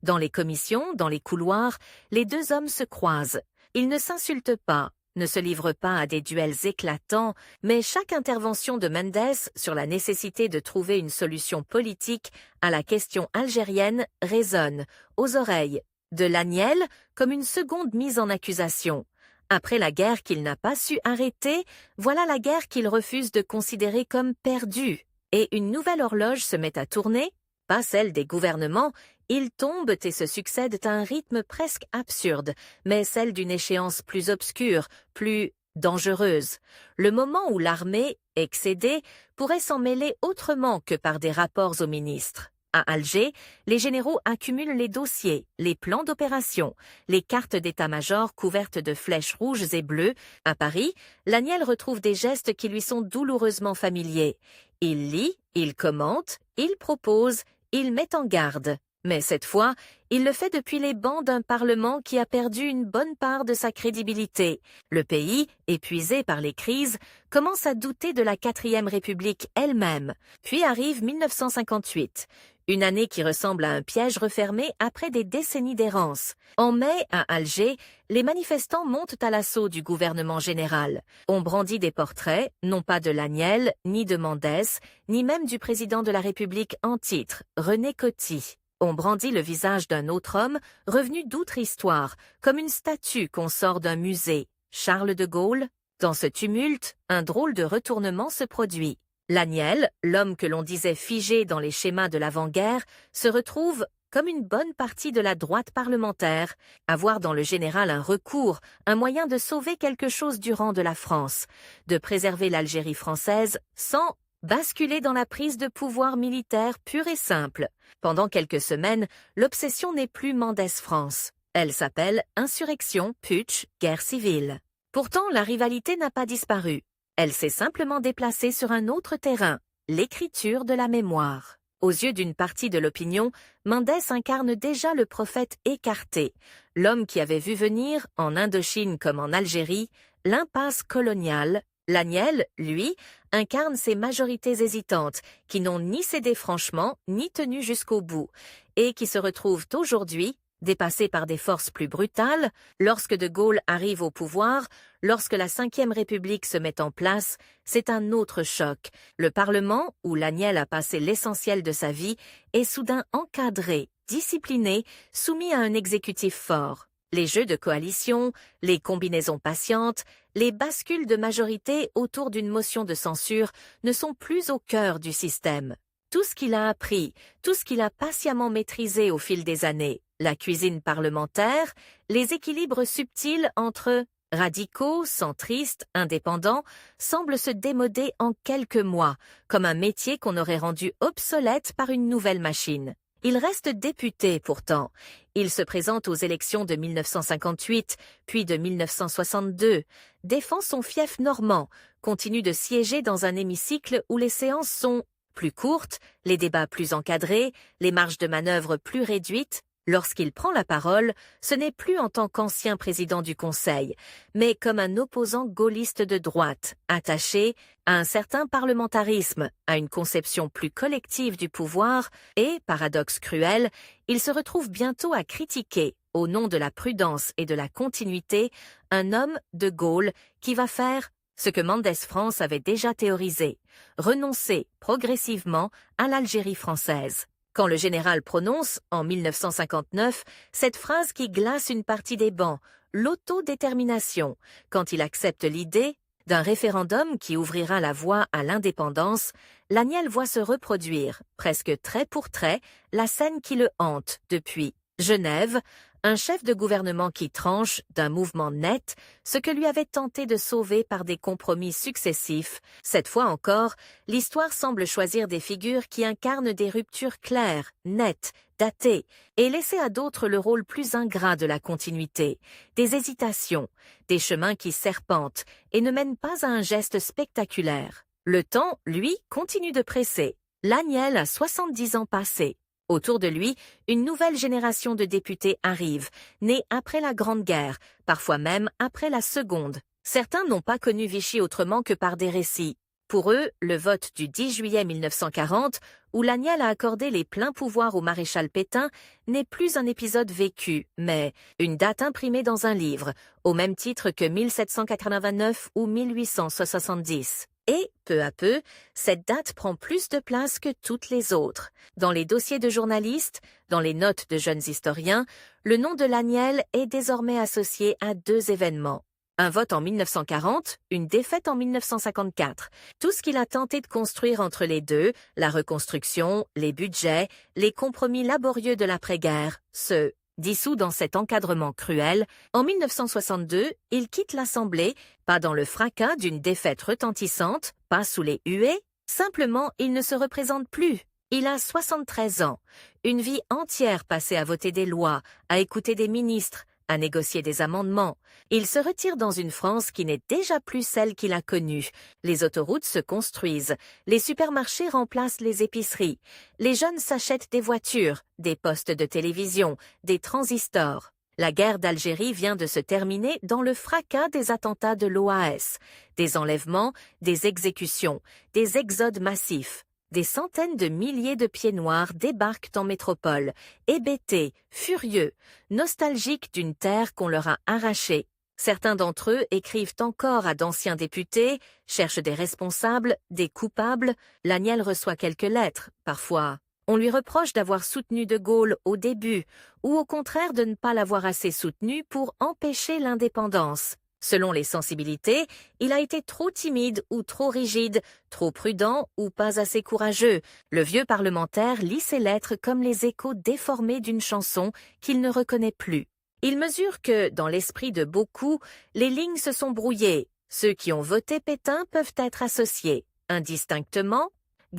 Dans les commissions, dans les couloirs, les deux hommes se croisent. Ils ne s'insultent pas, ne se livrent pas à des duels éclatants, mais chaque intervention de Mendès sur la nécessité de trouver une solution politique à la question algérienne résonne, aux oreilles de Laniel, comme une seconde mise en accusation. Après la guerre qu'il n'a pas su arrêter, voilà la guerre qu'il refuse de considérer comme perdue. Et une nouvelle horloge se met à tourner, pas celle des gouvernements. Ils tombent et se succèdent à un rythme presque absurde, mais celle d'une échéance plus obscure, plus dangereuse. Le moment où l'armée, excédée, pourrait s'en mêler autrement que par des rapports aux ministres. À Alger, les généraux accumulent les dossiers, les plans d'opération, les cartes d'état-major couvertes de flèches rouges et bleues. À Paris, Laniel retrouve des gestes qui lui sont douloureusement familiers. Il lit, il commente, il propose, il met en garde. Mais cette fois, il le fait depuis les bancs d'un Parlement qui a perdu une bonne part de sa crédibilité. Le pays, épuisé par les crises, commence à douter de la 4e République elle-même. Puis arrive 1958, une année qui ressemble à un piège refermé après des décennies d'errance. En mai, à Alger, les manifestants montent à l'assaut du gouvernement général. On brandit des portraits, non pas de Laniel, ni de Mendès, ni même du président de la République en titre, René Coty. On brandit le visage d'un autre homme, revenu d'outre-histoire, comme une statue qu'on sort d'un musée, Charles de Gaulle. Dans ce tumulte, un drôle de retournement se produit. Laniel, l'homme que l'on disait figé dans les schémas de l'avant-guerre, se retrouve, comme une bonne partie de la droite parlementaire, à voir dans le général un recours, un moyen de sauver quelque chose du rang de la France, de préserver l'Algérie française sans basculer dans la prise de pouvoir militaire pure et simple. Pendant quelques semaines, l'obsession n'est plus Mendès France. Elle s'appelle insurrection, putsch, guerre civile. Pourtant, la rivalité n'a pas disparu. Elle s'est simplement déplacée sur un autre terrain, l'écriture de la mémoire. Aux yeux d'une partie de l'opinion, Mendès incarne déjà le prophète écarté, l'homme qui avait vu venir, en Indochine comme en Algérie, l'impasse coloniale. Laniel, lui, incarne ces majorités hésitantes qui n'ont ni cédé franchement ni tenu jusqu'au bout et qui se retrouvent aujourd'hui dépassées par des forces plus brutales. Lorsque de Gaulle arrive au pouvoir, lorsque la 5e République se met en place, c'est un autre choc. Le Parlement, où Laniel a passé l'essentiel de sa vie, est soudain encadré, discipliné, soumis à un exécutif fort. Les jeux de coalition, les combinaisons patientes, les bascules de majorité autour d'une motion de censure ne sont plus au cœur du système. Tout ce qu'il a appris, tout ce qu'il a patiemment maîtrisé au fil des années, la cuisine parlementaire, les équilibres subtils entre radicaux, centristes, indépendants, semblent se démoder en quelques mois, comme un métier qu'on aurait rendu obsolète par une nouvelle machine. Il reste député pourtant. Il se présente aux élections de 1958, puis de 1962, défend son fief normand, continue de siéger dans un hémicycle où les séances sont plus courtes, les débats plus encadrés, les marges de manœuvre plus réduites. Lorsqu'il prend la parole, ce n'est plus en tant qu'ancien président du Conseil, mais comme un opposant gaulliste de droite, attaché à un certain parlementarisme, à une conception plus collective du pouvoir et, paradoxe cruel, il se retrouve bientôt à critiquer, au nom de la prudence et de la continuité, un homme de Gaulle qui va faire ce que Mendès France avait déjà théorisé, renoncer progressivement à l'Algérie française. Quand le général prononce, en 1959, cette phrase qui glace une partie des bancs, l'autodétermination, quand il accepte l'idée d'un référendum qui ouvrira la voie à l'indépendance, Laniel voit se reproduire, presque trait pour trait, la scène qui le hante depuis Genève, un chef de gouvernement qui tranche d'un mouvement net ce que lui avait tenté de sauver par des compromis successifs. Cette fois encore, l'histoire semble choisir des figures qui incarnent des ruptures claires, nettes, datées, et laisser à d'autres le rôle plus ingrat de la continuité, des hésitations, des chemins qui serpentent et ne mènent pas à un geste spectaculaire. Le temps, lui, continue de presser. Laniel a 70 ans passés. Autour de lui, une nouvelle génération de députés arrive, née après la Grande Guerre, parfois même après la Seconde. Certains n'ont pas connu Vichy autrement que par des récits. Pour eux, le vote du 10 juillet 1940, où Laniel a accordé les pleins pouvoirs au maréchal Pétain, n'est plus un épisode vécu, mais une date imprimée dans un livre, au même titre que 1789 ou 1870. Et, peu à peu, cette date prend plus de place que toutes les autres. Dans les dossiers de journalistes, dans les notes de jeunes historiens, le nom de Laniel est désormais associé à deux événements. Un vote en 1940, une défaite en 1954. Tout ce qu'il a tenté de construire entre les deux, la reconstruction, les budgets, les compromis laborieux de l'après-guerre, se dissout dans cet encadrement cruel. En 1962, il quitte l'Assemblée, pas dans le fracas d'une défaite retentissante, pas sous les huées, simplement il ne se représente plus. Il a 73 ans, une vie entière passée à voter des lois, à écouter des ministres, à négocier des amendements. Il se retire dans une France qui n'est déjà plus celle qu'il a connue. Les autoroutes se construisent, les supermarchés remplacent les épiceries, les jeunes s'achètent des voitures, des postes de télévision, des transistors. La guerre d'Algérie vient de se terminer dans le fracas des attentats de l'OAS, des enlèvements, des exécutions, des exodes massifs. Des centaines de milliers de pieds noirs débarquent en métropole, hébétés, furieux, nostalgiques d'une terre qu'on leur a arrachée. Certains d'entre eux écrivent encore à d'anciens députés, cherchent des responsables, des coupables. Laniel reçoit quelques lettres, parfois. On lui reproche d'avoir soutenu De Gaulle au début, ou au contraire de ne pas l'avoir assez soutenu pour empêcher l'indépendance. Selon les sensibilités, il a été trop timide ou trop rigide, trop prudent ou pas assez courageux. Le vieux parlementaire lit ses lettres comme les échos déformés d'une chanson qu'il ne reconnaît plus. Il mesure que, dans l'esprit de beaucoup, les lignes se sont brouillées. Ceux qui ont voté Pétain peuvent être associés, indistinctement,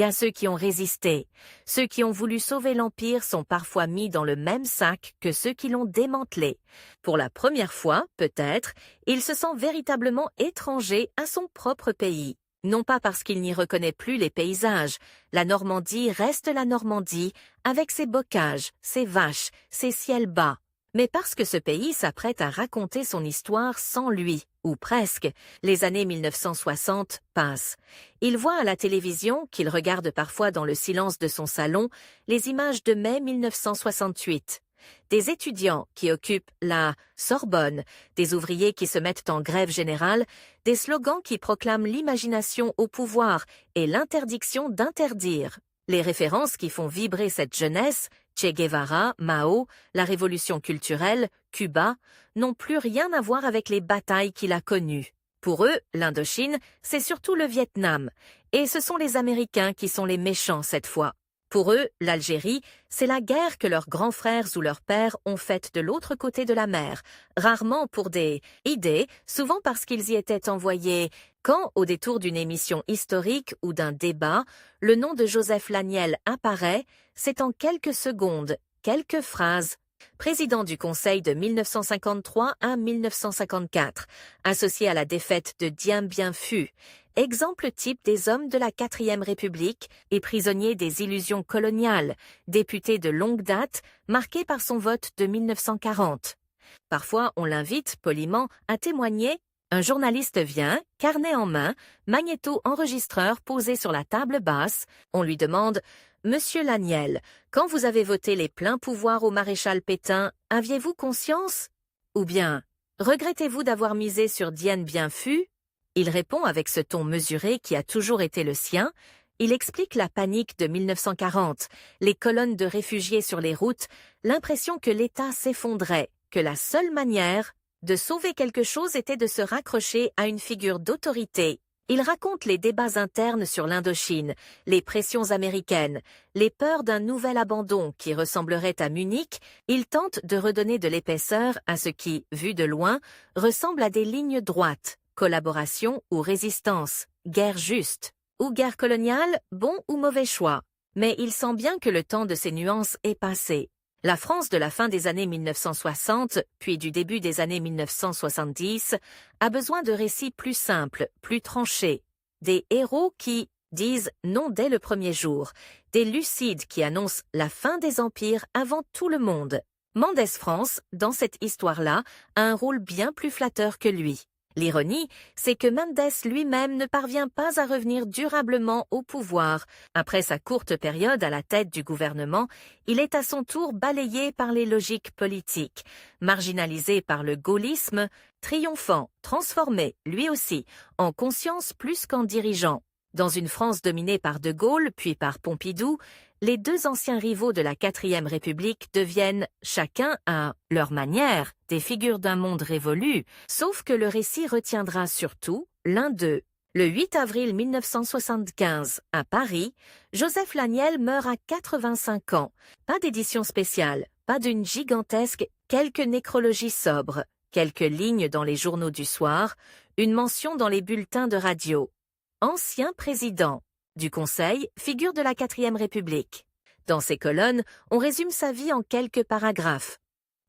à ceux qui ont résisté. Ceux qui ont voulu sauver l'Empire sont parfois mis dans le même sac que ceux qui l'ont démantelé. Pour la première fois, peut-être, il se sent véritablement étranger à son propre pays. Non pas parce qu'il n'y reconnaît plus les paysages. La Normandie reste la Normandie, avec ses bocages, ses vaches, ses ciels bas. Mais parce que ce pays s'apprête à raconter son histoire sans lui, ou presque. Les années 1960 passent. Il voit à la télévision, qu'il regarde parfois dans le silence de son salon, les images de mai 1968. Des étudiants qui occupent la Sorbonne, des ouvriers qui se mettent en grève générale, des slogans qui proclament l'imagination au pouvoir et l'interdiction d'interdire. Les références qui font vibrer cette jeunesse, Che Guevara, Mao, la révolution culturelle, Cuba, n'ont plus rien à voir avec les batailles qu'il a connues. Pour eux, l'Indochine, c'est surtout le Vietnam, et ce sont les Américains qui sont les méchants cette fois. Pour eux, l'Algérie, c'est la guerre que leurs grands frères ou leurs pères ont faite de l'autre côté de la mer, rarement pour des idées, souvent parce qu'ils y étaient envoyés. Quand, au détour d'une émission historique ou d'un débat, le nom de Joseph Laniel apparaît, c'est en quelques secondes, quelques phrases. Président du Conseil de 1953 à 1954, associé à la défaite de Dien Bien Phu, exemple type des hommes de la 4e République et prisonnier des illusions coloniales, député de longue date, marqué par son vote de 1940. Parfois, on l'invite, poliment, à témoigner. Un journaliste vient, carnet en main, magnéto-enregistreur posé sur la table basse. On lui demande « Monsieur Laniel, quand vous avez voté les pleins pouvoirs au maréchal Pétain, aviez-vous conscience ?» Ou bien « Regrettez-vous d'avoir misé sur Dien Bien Phu ?» Il répond avec ce ton mesuré qui a toujours été le sien. Il explique la panique de 1940, les colonnes de réfugiés sur les routes, l'impression que l'État s'effondrait, que la seule manière de sauver quelque chose était de se raccrocher à une figure d'autorité. Il raconte les débats internes sur l'Indochine, les pressions américaines, les peurs d'un nouvel abandon qui ressemblerait à Munich. Il tente de redonner de l'épaisseur à ce qui, vu de loin, ressemble à des lignes droites, collaboration ou résistance, guerre juste, ou guerre coloniale, bon ou mauvais choix. Mais il sent bien que le temps de ces nuances est passé. La France de la fin des années 1960, puis du début des années 1970, a besoin de récits plus simples, plus tranchés. Des héros qui disent non dès le premier jour. Des lucides qui annoncent la fin des empires avant tout le monde. Mendès France, dans cette histoire-là, a un rôle bien plus flatteur que lui. L'ironie, c'est que Mendes lui-même ne parvient pas à revenir durablement au pouvoir. Après sa courte période à la tête du gouvernement, il est à son tour balayé par les logiques politiques, marginalisé par le gaullisme, triomphant, transformé, lui aussi, en conscience plus qu'en dirigeant. Dans une France dominée par De Gaulle puis par Pompidou, les deux anciens rivaux de la 4e République deviennent, chacun à leur manière, des figures d'un monde révolu, sauf que le récit retiendra surtout l'un d'eux. Le 8 avril 1975, à Paris, Joseph Laniel meurt à 85 ans. Pas d'édition spéciale, pas d'une gigantesque, quelques nécrologies sobres, quelques lignes dans les journaux du soir, une mention dans les bulletins de radio. Ancien président du Conseil, figure de la 4e République. Dans ces colonnes, on résume sa vie en quelques paragraphes.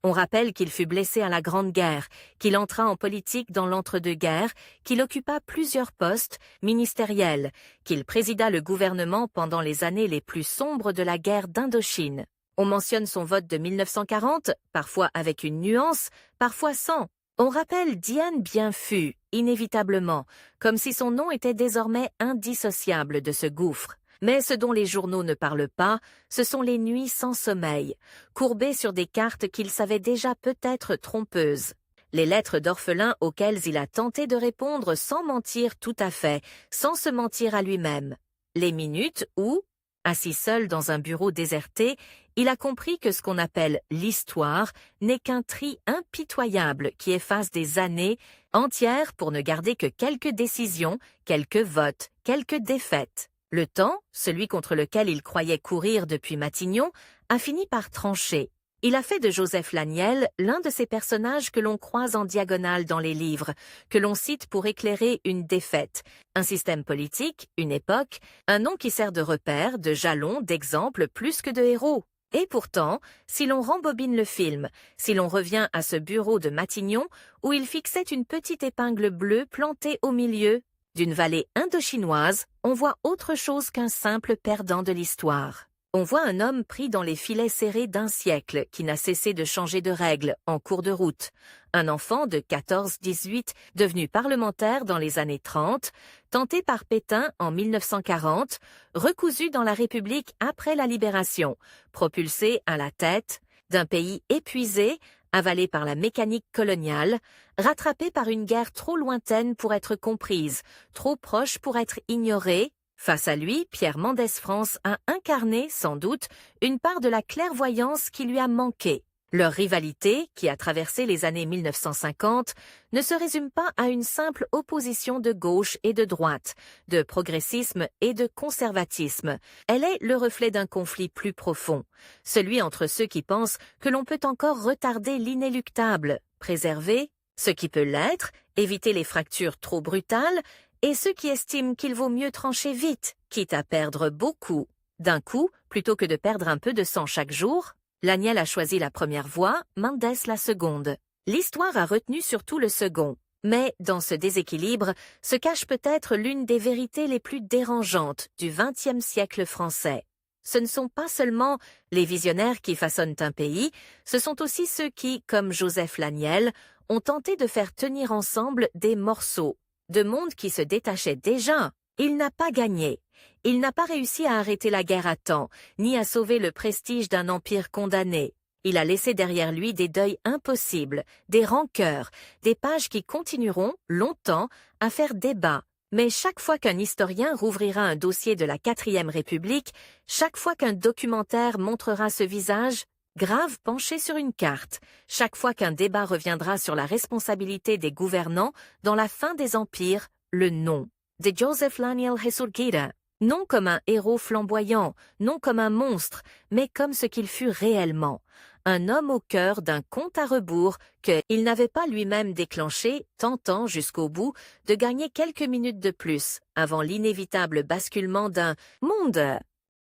On rappelle qu'il fut blessé à la Grande Guerre, qu'il entra en politique dans l'entre-deux-guerres, qu'il occupa plusieurs postes ministériels, qu'il présida le gouvernement pendant les années les plus sombres de la guerre d'Indochine. On mentionne son vote de 1940, parfois avec une nuance, parfois sans. On rappelle Dien Bien Phu, inévitablement, comme si son nom était désormais indissociable de ce gouffre. Mais ce dont les journaux ne parlent pas, ce sont les nuits sans sommeil, courbées sur des cartes qu'il savait déjà peut-être trompeuses. Les lettres d'orphelins auxquelles il a tenté de répondre sans mentir tout à fait, sans se mentir à lui-même. Les minutes où, assis seul dans un bureau déserté, il a compris que ce qu'on appelle l'histoire n'est qu'un tri impitoyable qui efface des années entières pour ne garder que quelques décisions, quelques votes, quelques défaites. Le temps, celui contre lequel il croyait courir depuis Matignon, a fini par trancher. Il a fait de Joseph Laniel l'un de ces personnages que l'on croise en diagonale dans les livres, que l'on cite pour éclairer une défaite, un système politique, une époque, un nom qui sert de repère, de jalon, d'exemple plus que de héros. Et pourtant, si l'on rembobine le film, si l'on revient à ce bureau de Matignon où il fixait une petite épingle bleue plantée au milieu d'une vallée indochinoise, on voit autre chose qu'un simple perdant de l'histoire. On voit un homme pris dans les filets serrés d'un siècle qui n'a cessé de changer de règles en cours de route. Un enfant de 14-18 devenu parlementaire dans les années 30, tenté par Pétain en 1940, recousu dans la République après la Libération, propulsé à la tête d'un pays épuisé, avalé par la mécanique coloniale, rattrapé par une guerre trop lointaine pour être comprise, trop proche pour être ignorée. Face à lui, Pierre Mendès France a incarné, sans doute, une part de la clairvoyance qui lui a manqué. Leur rivalité, qui a traversé les années 1950, ne se résume pas à une simple opposition de gauche et de droite, de progressisme et de conservatisme. Elle est le reflet d'un conflit plus profond, celui entre ceux qui pensent que l'on peut encore retarder l'inéluctable, préserver ce qui peut l'être, éviter les fractures trop brutales, et ceux qui estiment qu'il vaut mieux trancher vite, quitte à perdre beaucoup. D'un coup, plutôt que de perdre un peu de sang chaque jour, Laniel a choisi la première voie, Mendès la seconde. L'histoire a retenu surtout le second. Mais dans ce déséquilibre se cache peut-être l'une des vérités les plus dérangeantes du XXe siècle français. Ce ne sont pas seulement les visionnaires qui façonnent un pays, ce sont aussi ceux qui, comme Joseph Laniel, ont tenté de faire tenir ensemble des morceaux de monde qui se détachaient déjà. Il n'a pas gagné. Il n'a pas réussi à arrêter la guerre à temps, ni à sauver le prestige d'un empire condamné. Il a laissé derrière lui des deuils impossibles, des rancœurs, des pages qui continueront, longtemps, à faire débat. Mais chaque fois qu'un historien rouvrira un dossier de la 4e République, chaque fois qu'un documentaire montrera ce visage, grave penché sur une carte, chaque fois qu'un débat reviendra sur la responsabilité des gouvernants dans la fin des empires, le nom de Joseph Laniel Jesurquira, non comme un héros flamboyant, non comme un monstre, mais comme ce qu'il fut réellement. Un homme au cœur d'un compte à rebours qu'il n'avait pas lui-même déclenché, tentant jusqu'au bout de gagner quelques minutes de plus avant l'inévitable basculement d'un monde